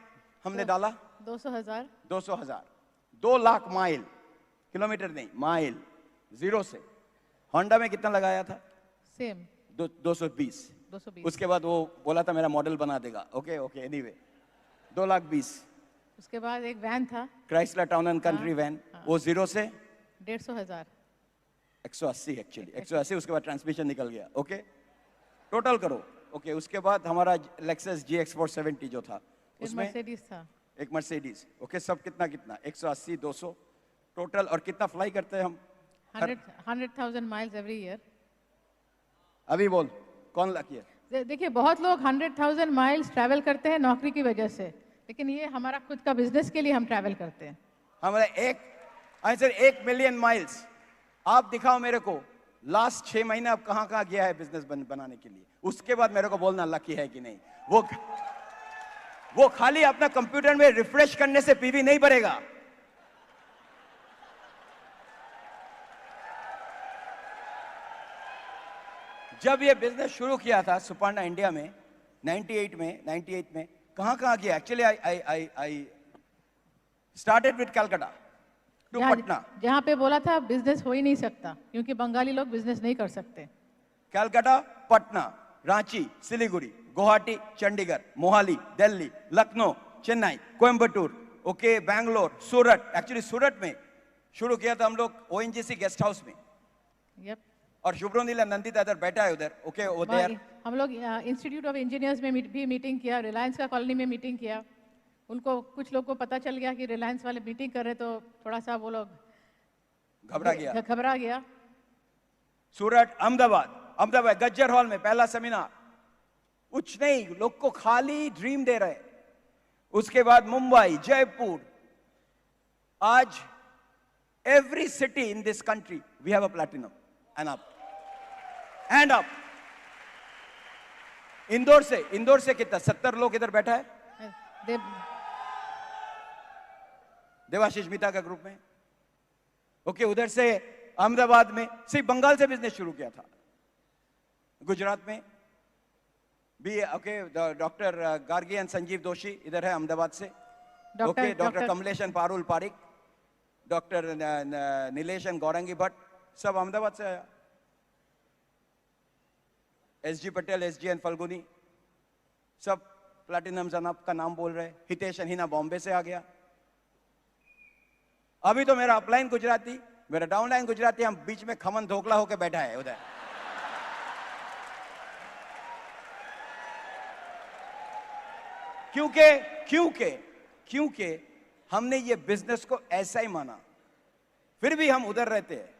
हमने डाला? 200,000। 200,000, 2 लाख माइल, किलोमीटर नहीं, माइल, जीरो से। होंडा में कितना लगाया था? सेम 220। 220। उसके बाद वो बोला था मेरा मॉडल बना देगा, ओके एनीवे 2,20,000। उसके बाद एक वैन था, Chrysler town and country van, वो जीरो से 150,000। 180 एक्चुअली, 180। उसके बाद ट्रांसमिशन निकल गया, ओके टोटल करो, ओके। उसके बाद हमारा लेक्सस GX 470 जो था, उसमें मर्सिडीज था, एक मर्सिडीज, ओके। सब कितना 180, 200 टोटल। और कितना फ्लाई करते हैं हम? 100,000 माइल्स एवरी ईयर। अभी बोल, कौन लकी है? देखिए, बहुत लोग 100,000 माइल्स ट्रैवल करते हैं नौकरी की वजह से, लेकिन ये हमारा खुद का बिजनेस के लिए हम ट्रैवल करते हैं। हमारा 1 मिलियन माइल्स। आप दिखाओ मेरे को लास्ट 6 महीने आप कहां कहां गया है बिजनेस बनाने के लिए, उसके बाद मेरे को बोलना लकी है कि नहीं। वो खाली अपना कंप्यूटर में रिफ्रेश करने से पीवी नहीं बढ़ेगा। जब ये बिजनेस शुरू किया था सुपर्णा इंडिया में 98 में कहां कहां गया? Actually I started with Calcutta to Patna. जहाँ पे बोला था बिजनेस हो ही नहीं सकता क्योंकि बंगाली लोग बिजनेस नहीं कर सकते। कलकत्ता, पटना, रांची, सिलीगुड़ी, गुवाहाटी, चंडीगढ़, मोहाली, दिल्ली, लखनऊ, चेन्नई, कोयम्बटूर, ओके, बैंगलोर, सूरत। एक्चुअली सूरत में शुरू किया था हम लोग ONGC गेस्ट हाउस में। यप। और शुभ्रो नीला नंदिता इधर बैठा है उधर, ओके उधर। हम लोग इंस्टीट्यूट ऑफ इंजीनियर्स में भी मीटिंग किया, रिलायंस का कॉलोनी में मीटिंग किया। उनको कुछ लोग को पता चल गया कि रिलायंस वाले मीटिंग कर रहे, तो थोड़ा सा वो लोग घबरा गया। सूरत, अहमदाबाद गज्जर हॉल में पहला सेमिनार। कुछ नहीं, लोग को खाली ड्रीम दे रहे। उसके बाद मुंबई, जयपुर। आज every city in this country we have a platinum and up. Indore से कितना 70 लोग इधर बैठा है देवाशीष मिता का ग्रुप में, ओके। उधर से अहमदाबाद में, सिर्फ बंगाल से बिजनेस शुरू किया था। गुजरात में भी, okay, doctor Gargi and Sanjeev Doshi इधर है अहमदाबाद से, okay. Doctor Kamlesh and Parul Parikh, doctor Nilesh and Gaurangi Bhatt, सब अहमदाबाद से आया। SG Patel, SG and Falguni, सब प्लैटिनम जनाब का नाम बोल रहे। हितेश एंड हिना बॉम्बे से आ गया। अभी तो मेरा अपलाइन गुजराती, मेरा डाउनलाइन गुजराती, हम बीच में खमन धोखला होकर बैठा है उधर। क्योंकि हमने ये बिजनेस को ऐसा ही माना, फिर भी हम उधर रहते हैं।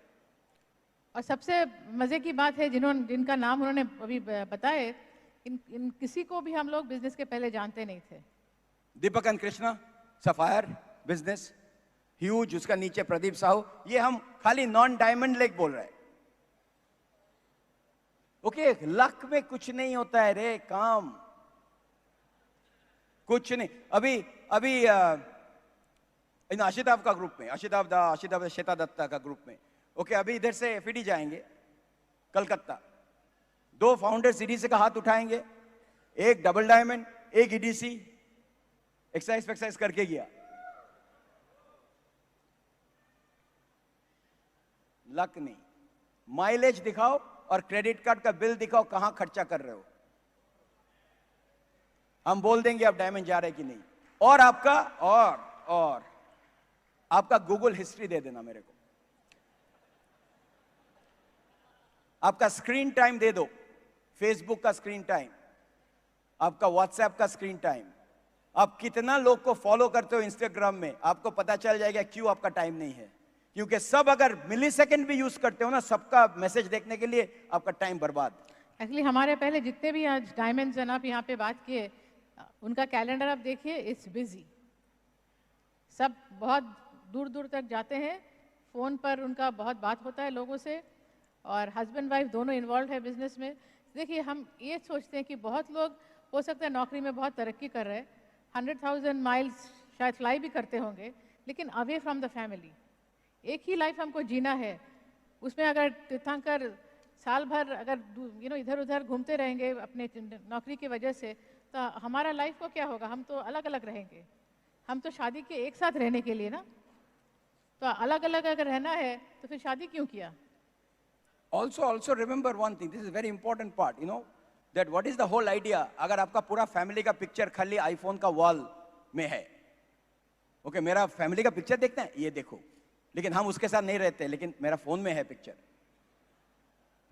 और सबसे मजे की बात है, जिनका नाम उन्होंने अभी बताए, इन किसी को भी हम लोग बिजनेस के पहले जानते नहीं थे। Deepak and Krishna, sapphire business huge, उसका नीचे प्रदीप साहू। ये हम खाली नॉन डायमंड लेग बोल रहे हैं, ओके। लक में कुछ नहीं होता है रे, काम कुछ नहीं। अभी इन आशिताब का ग्रुप में, आशिताब श्वेता दत्ता का ग्रुप में, ओके। अभी इधर से FED जाएंगे कलकत्ता, 2 फाउंडर CDC का हाथ उठाएंगे, एक डबल डायमंड, एक EDC, एक्सरसाइज करके गया। लक नहीं, माइलेज दिखाओ और क्रेडिट कार्ड का बिल दिखाओ, कहां खर्चा कर रहे हो। हम बोल देंगे आप डायमंड जा रहे कि नहीं। और आपका गूगल हिस्ट्री दे देना मेरे को, आपका स्क्रीन टाइम दे दो, फेसबुक का स्क्रीन टाइम, आपका व्हाट्सएप का स्क्रीन टाइम, आप कितना लोग को फॉलो करते हो इंस्टाग्राम में, आपको पता चल जाएगा क्यों आपका टाइम नहीं है। क्योंकि सब अगर मिली सेकेंड भी यूज करते हो ना, सबका मैसेज देखने के लिए, आपका टाइम बर्बाद। एक्चुअली हमारे पहले जितने भी आज डायमंड्स हैं आप यहाँ पे बात किए, उनका कैलेंडर आप देखिए, इट्स बिजी। सब बहुत दूर दूर तक जाते हैं, फ़ोन पर उनका बहुत बात होता है लोगों से, और हस्बैंड वाइफ दोनों इन्वॉल्व है बिजनेस में। देखिए हम ये सोचते हैं कि बहुत लोग हो सकता है नौकरी में बहुत तरक्की कर रहे हैं, 100,000 माइल्स शायद फ्लाई भी करते होंगे, लेकिन अवे फ्रॉम द फैमिली। एक ही लाइफ हमको जीना है, उसमें अगर तीर्थंकर साल भर अगर इधर उधर घूमते रहेंगे अपने नौकरी की वजह से, तो हमारा लाइफ को क्या होगा? हम तो अलग अलग रहेंगे। हम तो शादी के एक साथ रहने के लिए ना, तो अलग अलग अगर रहना है तो फिर शादी क्यों किया? Also remember one thing, this is a very important part, that what is the whole idea? अगर आपका पूरा फैमिली का पिक्चर खाली आईफोन का वॉल में है, ओके, मेरा फैमिली का पिक्चर देखते हैं, ये देखो, लेकिन हम उसके साथ नहीं रहते, लेकिन मेरा फोन में है picture,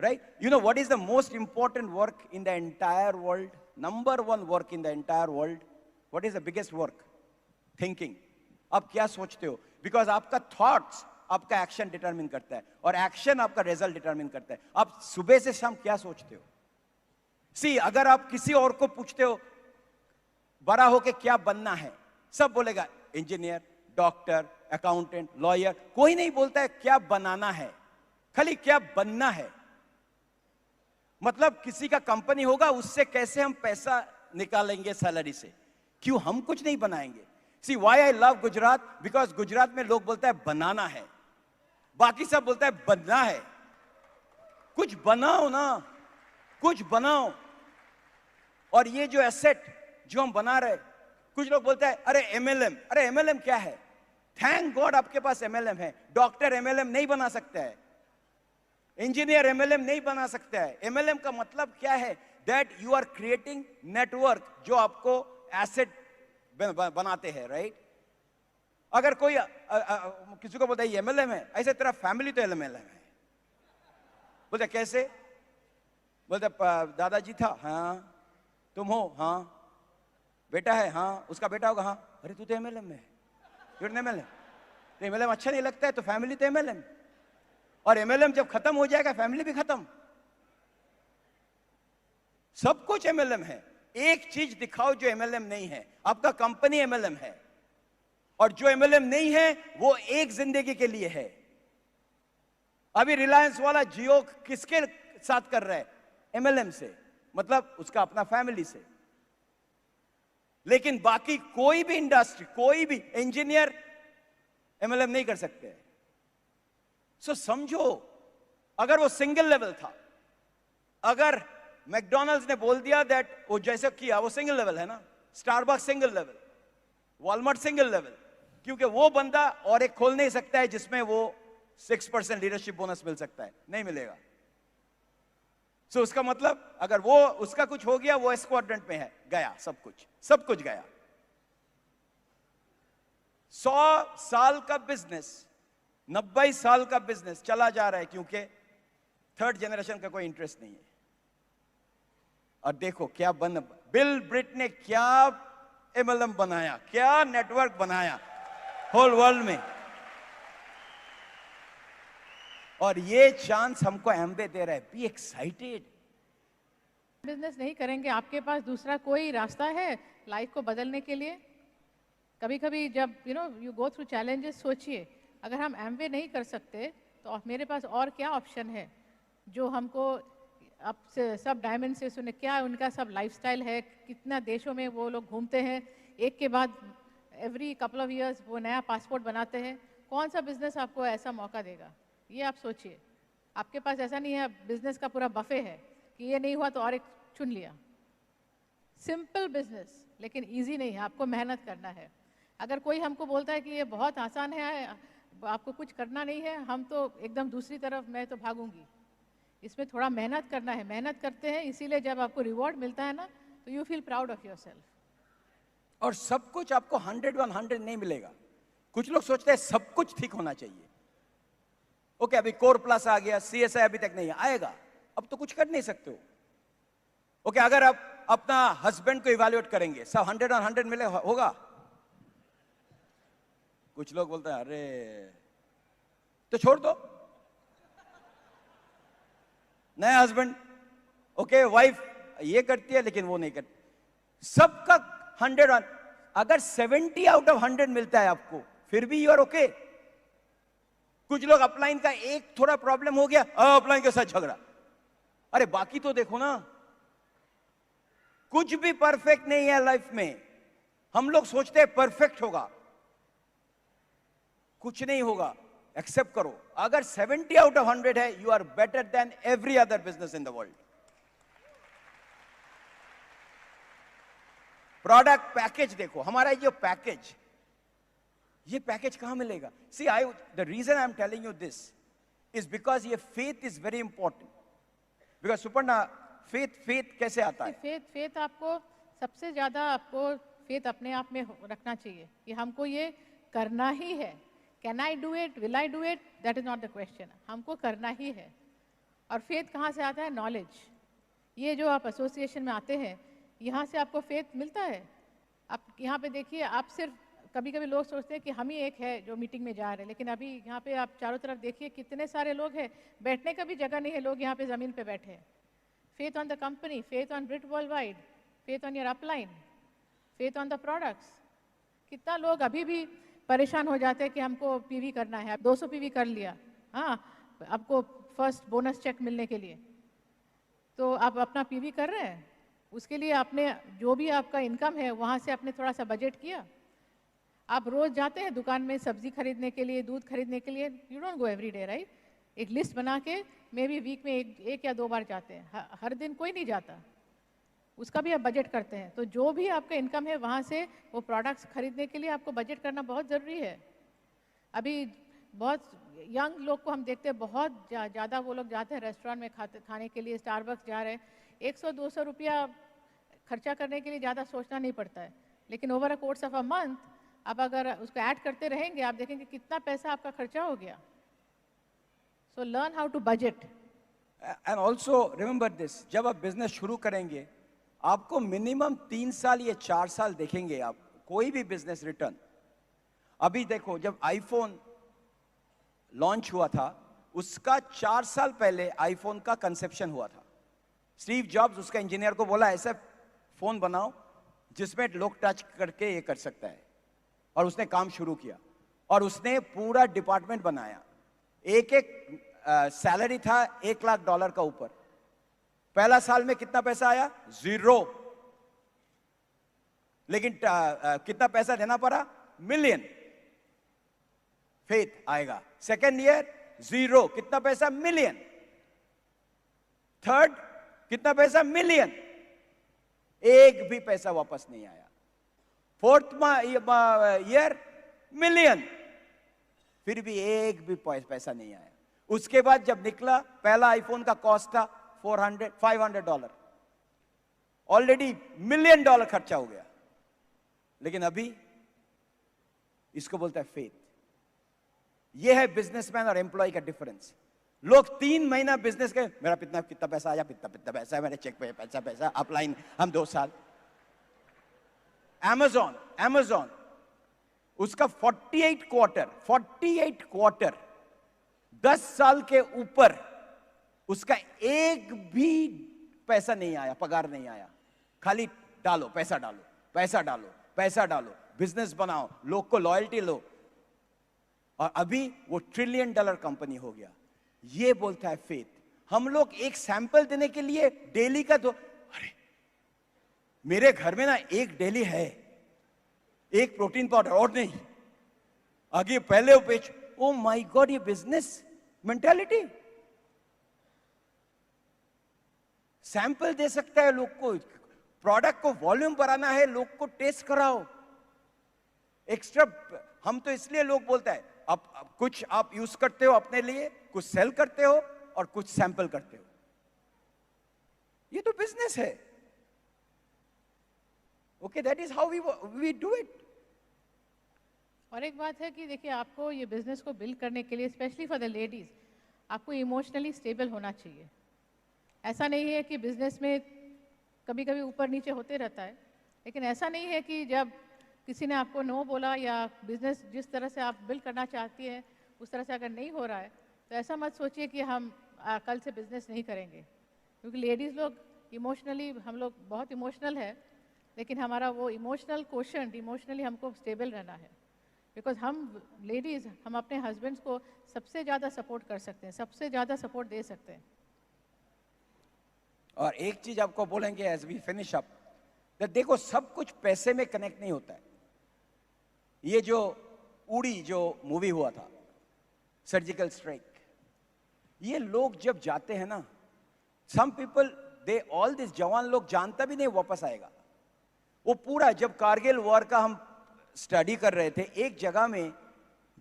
right? What is the most important work in the entire world? Number one work in the entire world. What is the biggest work? Thinking. आप क्या सोचते हो? Because आपका thoughts आपका एक्शन डिटरमिन करता है, और एक्शन आपका रिजल्ट डिटरमिन करता है। आप सुबह से शाम क्या सोचते हो? सी, अगर आप किसी और को पूछते हो बड़ा होके क्या बनना है, सब बोलेगा इंजीनियर, डॉक्टर, अकाउंटेंट, लॉयर। कोई नहीं बोलता है क्या बनाना है, खाली क्या बनना है। मतलब किसी का कंपनी होगा, उससे कैसे हम पैसा निकालेंगे सैलरी से, क्यों हम कुछ नहीं बनाएंगे। See, why I love Gujarat, because Gujarat में लोग बोलता है बनाना है, बाकी सब बोलता है बनना है। कुछ बनाओ ना, कुछ बनाओ। और ये जो एसेट जो हम बना रहे, कुछ लोग बोलते हैं अरे एमएलएम, अरे एमएलएम क्या है? थैंक गॉड आपके पास एमएलएम है। डॉक्टर एमएलएम नहीं बना सकता है, इंजीनियर एमएलएम नहीं बना सकता है। एमएलएम का मतलब क्या है? That you are creating network, जो आपको एसेट बनाते हैं, राइट? अगर कोई किसी को बोलता है एमएलएम है, ऐसे तेरा फैमिली तो एमएलएम है। बोलते कैसे? बोलते दादाजी था, हाँ। तुम हो, हाँ। बेटा है, हाँ। उसका बेटा होगा, हाँ। अरे तू तो एमएलएम में है, you're an MLM। तो एमएलएम अच्छा नहीं लगता है तो फैमिली तो एमएलएम, और एमएलएम जब खत्म हो जाएगा फैमिली भी खत्म। सब कुछ एमएलएम है। एक चीज दिखाओ जो एमएलएम नहीं है। आपका कंपनी एमएलएम है, और जो एमएलएम नहीं है वो एक जिंदगी के लिए है। अभी रिलायंस वाला जियो किसके साथ कर रहा है? एमएलएम से, मतलब उसका अपना फैमिली से। लेकिन बाकी कोई भी इंडस्ट्री, कोई भी इंजीनियर एमएलएम नहीं कर सकते। सो समझो, अगर वो सिंगल लेवल था, अगर मैकडॉनल्ड्स ने बोल दिया दैट वो जैसे किया, वो सिंगल लेवल है ना, Starbucks single level, Walmart single level, क्योंकि वो बंदा और एक खोल नहीं सकता है जिसमें वो 6% लीडरशिप बोनस मिल सकता है, नहीं मिलेगा। सो उसका मतलब अगर वो उसका कुछ हो गया, वो एस क्वाड्रेंट में है, गया सब कुछ गया। 100 साल का बिजनेस, 90 साल का बिजनेस चला जा रहा है, क्योंकि थर्ड जनरेशन का कोई इंटरेस्ट नहीं है। और देखो क्या बिल ब्रिट ने क्या एमएलएम बनाया, क्या नेटवर्क बनाया होल वर्ल्ड में। और ये चांस हमको एमवे दे रहा है। Be excited. बिजनेस नहीं करेंगे, आपके पास दूसरा कोई रास्ता है लाइफ को बदलने के लिए? कभी कभी जब यू गो थ्रू चैलेंजेस, सोचिए अगर हम एमवे नहीं कर सकते तो मेरे पास और क्या ऑप्शन है जो हमको अब से सब डायमंड से सुने, क्या उनका सब लाइफस्टाइल है, कितना देशों में वो लोग घूमते हैं, एक के बाद एवरी कपल ऑफ ईयर्स वो नया पासपोर्ट बनाते हैं। कौन सा बिजनेस आपको ऐसा मौका देगा? ये आप सोचिए। आपके पास ऐसा नहीं है बिजनेस का पूरा बफे है कि ये नहीं हुआ तो और एक चुन लिया। सिंपल बिजनेस, लेकिन इजी नहीं है, आपको मेहनत करना है। अगर कोई हमको बोलता है कि ये बहुत आसान है, आपको कुछ करना नहीं है, हम तो एकदम दूसरी तरफ मैं तो भागूंगी। इसमें थोड़ा मेहनत करना है, मेहनत करते हैं, इसीलिए जब आपको रिवॉर्ड मिलता है ना तो you feel proud of yourself. और सब कुछ आपको 100 नहीं मिलेगा। कुछ लोग सोचते हैं सब कुछ ठीक होना चाहिए। ओके, अभी कोर प्लस आ गया, सीएसआई अभी तक नहीं आएगा, अब तो कुछ कर नहीं सकते हो। ओके, अगर आप अपना हस्बैंड को इवैल्यूएट करेंगे, सब 100 मिले होगा? कुछ लोग बोलते हैं अरे तो छोड़ दो, नया हस्बैंड। ओके वाइफ ये करती है लेकिन वो नहीं करती। सबका 100, अगर 70 आउट ऑफ 100 मिलता है आपको, फिर भी यू आर ओके। कुछ लोग अपलाइन का एक थोड़ा प्रॉब्लम हो गया, अपलाइन के साथ झगड़ा। अरे बाकी तो देखो ना, कुछ भी परफेक्ट नहीं है लाइफ में। हम लोग सोचते हैं परफेक्ट होगा, कुछ नहीं होगा। एक्सेप्ट करो, अगर 70 आउट ऑफ 100 है, you are better than every other business in the world. Product package देखो, हमारा ये पैकेज, ये पैकेज कहां मिलेगा? See the reason I am telling you this is because ये faith is very important. Because Suparna, faith कैसे आता है? फेथ आपको सबसे ज्यादा, आपको फेथ अपने आप में रखना चाहिए कि हमको ये करना ही है। Can I do it, will I do it, that is not the question. हमको करना ही है। और फेथ कहाँ से आता है? नॉलेज। ये जो आप एसोसिएशन में आते हैं, यहाँ से आपको फेथ मिलता है। आप यहाँ पे देखिए, आप सिर्फ, कभी कभी लोग सोचते हैं कि हम ही एक है जो मीटिंग में जा रहे हैं, लेकिन अभी यहाँ पे आप चारों तरफ देखिए कितने सारे लोग हैं, बैठने का भी जगह नहीं है, लोग यहाँ पे ज़मीन पे बैठे हैं। Faith on the company, faith on Brit World Wide, faith on your upline, faith on the products. कितना लोग अभी भी परेशान हो जाते हैं कि हमको पीवी करना है, 200 पीवी कर लिया, हाँ, आपको फर्स्ट बोनस चेक मिलने के लिए, तो आप अपना पीवी कर रहे हैं, उसके लिए आपने जो भी आपका इनकम है वहाँ से आपने थोड़ा सा बजट किया। आप रोज जाते हैं दुकान में सब्जी खरीदने के लिए, दूध खरीदने के लिए, you don't go every day, right? एक लिस्ट बना के मे बी वीक में एक या 2 बार जाते हैं, हर दिन कोई नहीं जाता, उसका भी आप बजट करते हैं। तो जो भी आपका इनकम है वहाँ से वो प्रोडक्ट्स खरीदने के लिए आपको बजट करना बहुत ज़रूरी है। अभी बहुत यंग लोग को हम देखते हैं, बहुत ज़्यादा वो लोग जाते हैं रेस्टोरेंट में खाने के लिए, स्टारबक्स जा रहे हैं, 100-200 रुपया खर्चा करने के लिए ज़्यादा सोचना नहीं पड़ता है। लेकिन over a course of a month आप अगर उसको ऐड करते रहेंगे, आप देखेंगे कितना पैसा आपका खर्चा हो गया। So learn how to budget. And also remember this, जब आप बिजनेस शुरू करेंगे, आपको मिनिमम 3 साल या 4 साल देखेंगे आप कोई भी बिजनेस रिटर्न। अभी देखो, जब आईफोन लॉन्च हुआ था, उसका 4 साल पहले आईफोन का कंसेप्शन हुआ था। स्टीव जॉब्स उसका इंजीनियर को बोला, ऐसा फोन बनाओ जिसमें लोग टच करके ये कर सकता है, और उसने काम शुरू किया और उसने पूरा डिपार्टमेंट बनाया। एक सैलरी था $1 लाख का ऊपर। पहला साल में कितना पैसा आया? 0। लेकिन कितना पैसा देना पड़ा? $1 मिलियन। फेथ आएगा। सेकेंड ईयर 0, कितना पैसा? $1 मिलियन। थर्ड कितना पैसा? $1 मिलियन। एक भी पैसा वापस नहीं आया। फोर्थ ईयर $1 मिलियन, फिर भी एक भी पैसा नहीं आया। उसके बाद जब निकला, पहला आईफोन का कॉस्ट था $500, ऑलरेडी $1 मिलियन खर्चा हो गया। लेकिन अभी इसको बोलता है फेथ। यह है बिजनेसमैन और एम्प्लॉय का डिफरेंस। लोग 3 महीना बिजनेस के, मेरा कितना पैसा आया, कितना पैसा है, मेरे चेक पे पैसा, अपलाइन हम 2 साल। Amazon उसका 48 क्वार्टर 10 साल के ऊपर उसका एक भी पैसा नहीं आया, पगार नहीं आया। खाली डालो, पैसा डालो, पैसा डालो, पैसा डालो, बिजनेस बनाओ, लोग को लॉयल्टी लो, और अभी वो $1 ट्रिलियन कंपनी हो गया। ये बोलता है फेथ। हम लोग एक सैंपल देने के लिए डेली का दो, अरे मेरे घर में ना एक डेली है, एक प्रोटीन पाउडर और नहीं, आगे पहले वो पेज, ओ माय गॉड, ये बिजनेस मेंटालिटी। सैंपल दे सकता है लोग को, प्रोडक्ट को वॉल्यूम बढ़ाना है, लोग को टेस्ट कराओ। एक्स्ट्रा हम तो इसलिए लोग बोलता है, अब कुछ आप यूज करते हो अपने लिए, कुछ सेल करते हो और कुछ सैंपल करते हो। ये तो बिजनेस है। Okay, that is how we do it. और एक बात है कि देखिए, आपको ये बिजनेस को बिल्ड करने के लिए, स्पेशली फॉर द लेडीज, आपको इमोशनली स्टेबल होना चाहिए। ऐसा नहीं है कि बिजनेस में कभी कभी ऊपर नीचे होते रहता है, लेकिन ऐसा नहीं है कि जब किसी ने आपको नो बोला या बिजनेस जिस तरह से आप बिल्ड करना चाहती हैं उस तरह से अगर नहीं हो रहा है, तो ऐसा मत सोचिए कि हम कल से बिजनेस नहीं करेंगे, क्योंकि लेडीज़ लोग इमोशनली हम लोग बहुत इमोशनल है, लेकिन हमारा वो इमोशनल क्वेश्चन इमोशनली हमको स्टेबल रहना है। बिकॉज हम लेडीज़ हम अपने हस्बैंड्स को सबसे ज़्यादा सपोर्ट कर सकते हैं, सबसे ज़्यादा सपोर्ट दे सकते हैं। और एक चीज आपको बोलेंगे एज वी फिनिश अप, देखो सब कुछ पैसे में कनेक्ट नहीं होता है। ये जो उड़ी जो मूवी हुआ था सर्जिकल स्ट्राइक, ये लोग जब जाते हैं ना, some people they all this जवान लोग जानता भी नहीं वापस आएगा। वो पूरा जब कारगिल वॉर का हम स्टडी कर रहे थे, एक जगह में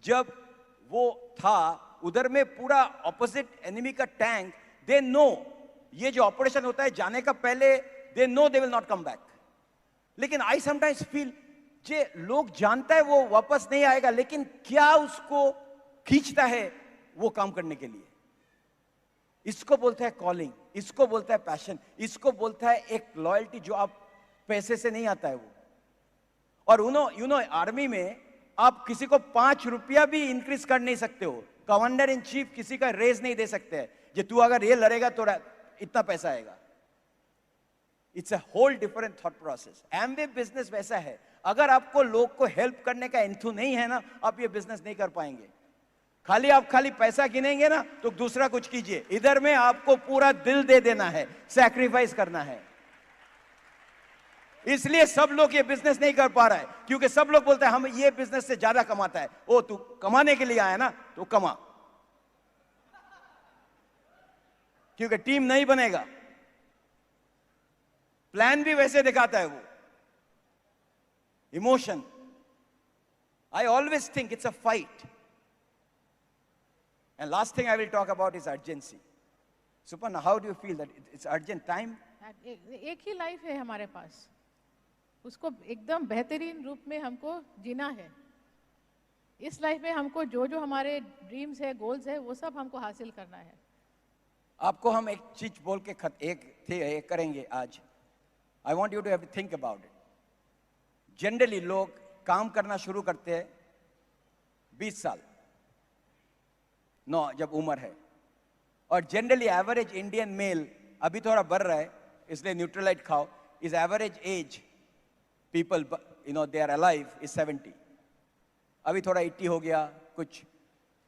जब वो था उधर में पूरा ऑपोजिट एनिमी का टैंक, दे नो ये जो ऑपरेशन होता है जाने का पहले they know they will not come back. लेकिन आई समटाइम्स फील जे लोग जानता है वो वापस नहीं आएगा, लेकिन क्या उसको खींचता है वो काम करने के लिए। इसको बोलता है कॉलिंग, इसको बोलता है पैशन, इसको बोलता है एक लॉयल्टी जो आप पैसे से नहीं आता है वो। और यू नो आर्मी में आप किसी को 5 रुपया भी इंक्रीज कर नहीं सकते हो। कमांडर इन चीफ किसी का रेज नहीं दे सकते हैं, जे तू अगर ये लड़ेगा तो इतना पैसा आएगा। It's a whole different thought process. Amway business वैसा है, अगर आपको लोग को हेल्प करने का इंथू नहीं है ना, आप ये बिजनेस नहीं कर पाएंगे। खाली पैसा गिनेंगे ना तो दूसरा कुछ कीजिए। इधर में आपको पूरा दिल दे देना है, सैक्रिफाइस करना है। इसलिए सब लोग ये बिजनेस नहीं कर पा रहा है, क्योंकि सब लोग बोलते हैं हम ये बिजनेस से ज्यादा कमाता है। ओ तू कमाने के लिए आया ना तो कमा, क्योंकि टीम नहीं बनेगा। प्लान भी वैसे दिखाता है वो। Emotion, I always think it's a fight. And last thing I will talk about is urgency. Suparna, how do you feel that it's urgent time? एक ही लाइफ है हमारे पास, उसको एकदम बेहतरीन रूप में हमको जीना है। इस लाइफ में हमको जो जो हमारे ड्रीम्स है, गोल्स है, वो सब हमको हासिल करना है। आपको हम एक चीज बोल के एक करेंगे आज। I want you to have to think about it. Generally लोग काम करना शुरू करते हैं 20 साल 9 जब उम्र है, और जनरली एवरेज इंडियन मेल अभी थोड़ा बढ़ रहा है इसलिए न्यूट्रलाइट खाओ, is average age people they are alive is 70। अभी थोड़ा 80 हो गया, कुछ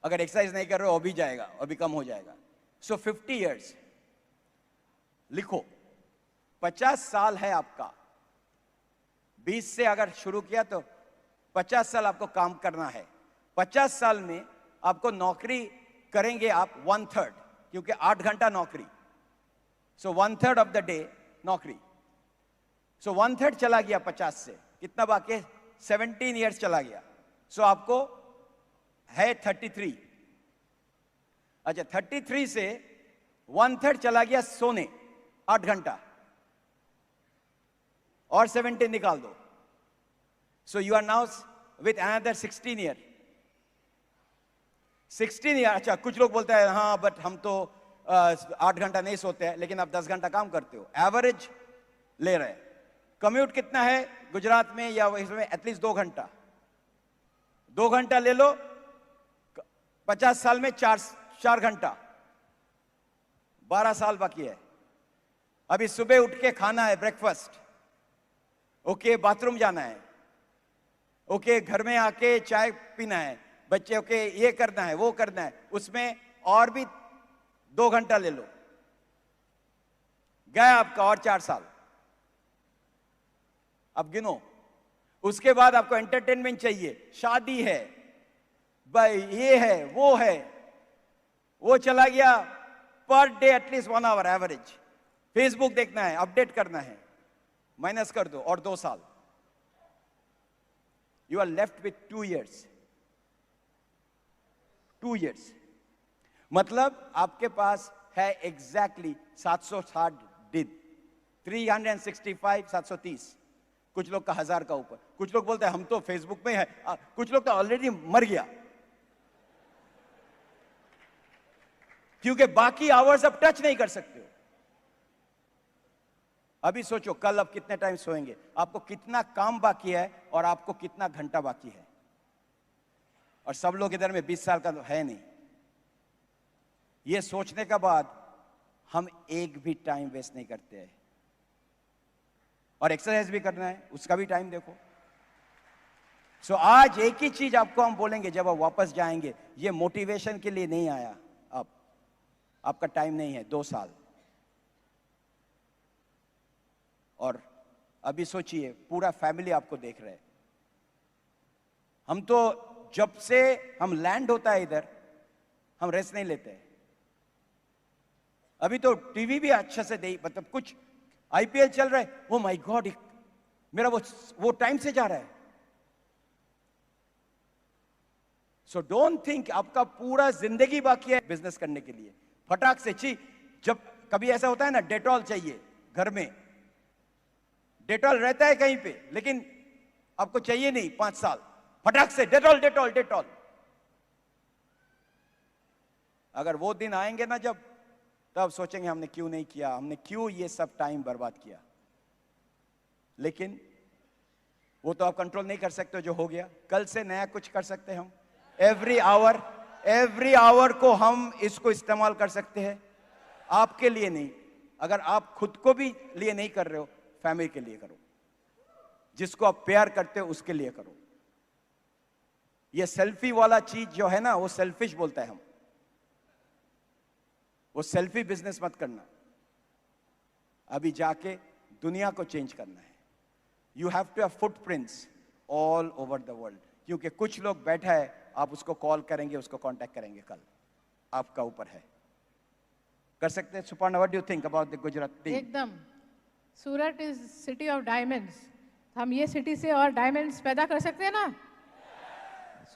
अगर एक्सरसाइज नहीं कर रहे हो अभी जाएगा, अभी कम हो जाएगा। सो 50 years लिखो, 50 साल है आपका। 20 से अगर शुरू किया तो 50 साल आपको काम करना है। 50 साल में आपको नौकरी करेंगे आप 1/3, क्योंकि 8 घंटा नौकरी। सो 1/3 ऑफ द डे नौकरी। सो 1/3 चला गया 50 से, कितना बाकी है? 17 years चला गया। सो आपको है 33। अच्छा, 33 से 1/3 चला गया सोने 8 घंटा, और 17 निकाल दो। So you are now with another 16 year। 16 year। अच्छा, कुछ लोग बोलते हैं हाँ बट हम तो 8 घंटा नहीं सोते हैं, लेकिन आप 10 घंटा काम करते हो। एवरेज ले रहे हैं। कम्यूट कितना है गुजरात में या इसमें? एटलीस्ट 2 घंटा। 2 घंटा ले लो, 50 साल में 4 घंटा, 12 साल बाकी है। अभी सुबह उठ के खाना है ब्रेकफास्ट, ओके बाथरूम जाना है, ओके घर में आके चाय पीना है, बच्चे ओके ये करना है वो करना है, उसमें और भी 2 घंटा ले लो, गया आपका और 4 साल। अब गिनो। उसके बाद आपको एंटरटेनमेंट चाहिए, शादी है भाई, ये है वो चला गया। Per day at least 1 hour average. Facebook देखना है, अपडेट करना है, माइनस कर दो और 2 साल। You are left with 2 years। 2 years मतलब आपके पास है एग्जैक्टली 760 दिन, 365, 730। कुछ लोग का 1000 का ऊपर। कुछ लोग बोलते हैं हम तो फेसबुक में है, कुछ लोग तो ऑलरेडी मर गया, क्योंकि बाकी आवर्स अब टच नहीं कर सकते हो। अभी सोचो कल अब कितने टाइम सोएंगे, आपको कितना काम बाकी है और आपको कितना घंटा बाकी है। और सब लोग इधर में 20 साल का तो है नहीं। ये सोचने के बाद हम एक भी टाइम वेस्ट नहीं करते हैं। और एक्सरसाइज भी करना है, उसका भी टाइम देखो। सो आज एक ही चीज आपको हम बोलेंगे जब आप वापस जाएंगे, ये मोटिवेशन के लिए नहीं आया, आपका टाइम नहीं है, 2 साल। और अभी सोचिए पूरा फैमिली आपको देख रहे है। हम तो जब से हम लैंड होता है इधर, हम रेस्ट नहीं लेते। अभी तो टीवी भी अच्छे से नहीं, मतलब कुछ आईपीएल चल रहा है, ओ माय गॉड, मेरा वो टाइम से जा रहा है। सो डोंट थिंक आपका पूरा जिंदगी बाकी है बिजनेस करने के लिए। फटाक से जब कभी ऐसा होता है ना, डेटॉल चाहिए घर में, डेटॉल रहता है कहीं पे, लेकिन आपको चाहिए नहीं 5 साल, फटाक से डेटॉल डेटॉल डेटॉल। अगर वो दिन आएंगे ना जब, तब सोचेंगे हमने क्यों नहीं किया, हमने क्यों ये सब टाइम बर्बाद किया। लेकिन वो तो आप कंट्रोल नहीं कर सकते जो हो गया। कल से नया कुछ कर सकते हैं हम। एवरी आवर को हम इसको इस्तेमाल कर सकते हैं, आपके लिए नहीं। अगर आप खुद को भी लिए नहीं कर रहे हो, फैमिली के लिए करो, जिसको आप प्यार करते हो उसके लिए करो। ये सेल्फी वाला चीज जो है ना, वो सेल्फिश बोलता है हम, वो सेल्फी बिजनेस मत करना। अभी जाके दुनिया को चेंज करना है। You have to have footprints all over the world. क्योंकि कुछ लोग बैठा है, आप उसको कॉल करेंगे, उसको कांटेक्ट करेंगे, कल आपका ऊपर है। कर सकते हैं। Suparna, what do you think about the Gujarat team? एकदम। सूरत इज सिटी ऑफ डायमंड्स। हम ये सिटी से और डायमंड्स पैदा कर सकते हैं ना?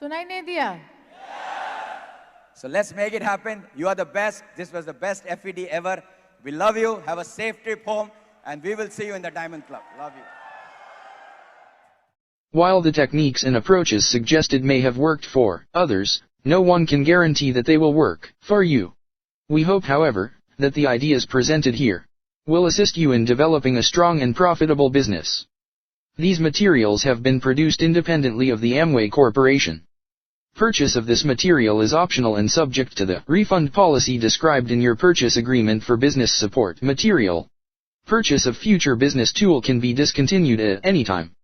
सुनाई नहीं दिया? So let's make it happen. You are the best. This was the best FED ever. We love you. Have a safe trip home, and we will see you in the Diamond Club. Love you. While the techniques and approaches suggested may have worked for others, no one can guarantee that they will work for you. We hope, however, that the ideas presented here will assist you in developing a strong and profitable business. These materials have been produced independently of the Amway Corporation. Purchase of this material is optional and subject to the refund policy described in your purchase agreement for business support material. Purchase of future business tool can be discontinued at any time.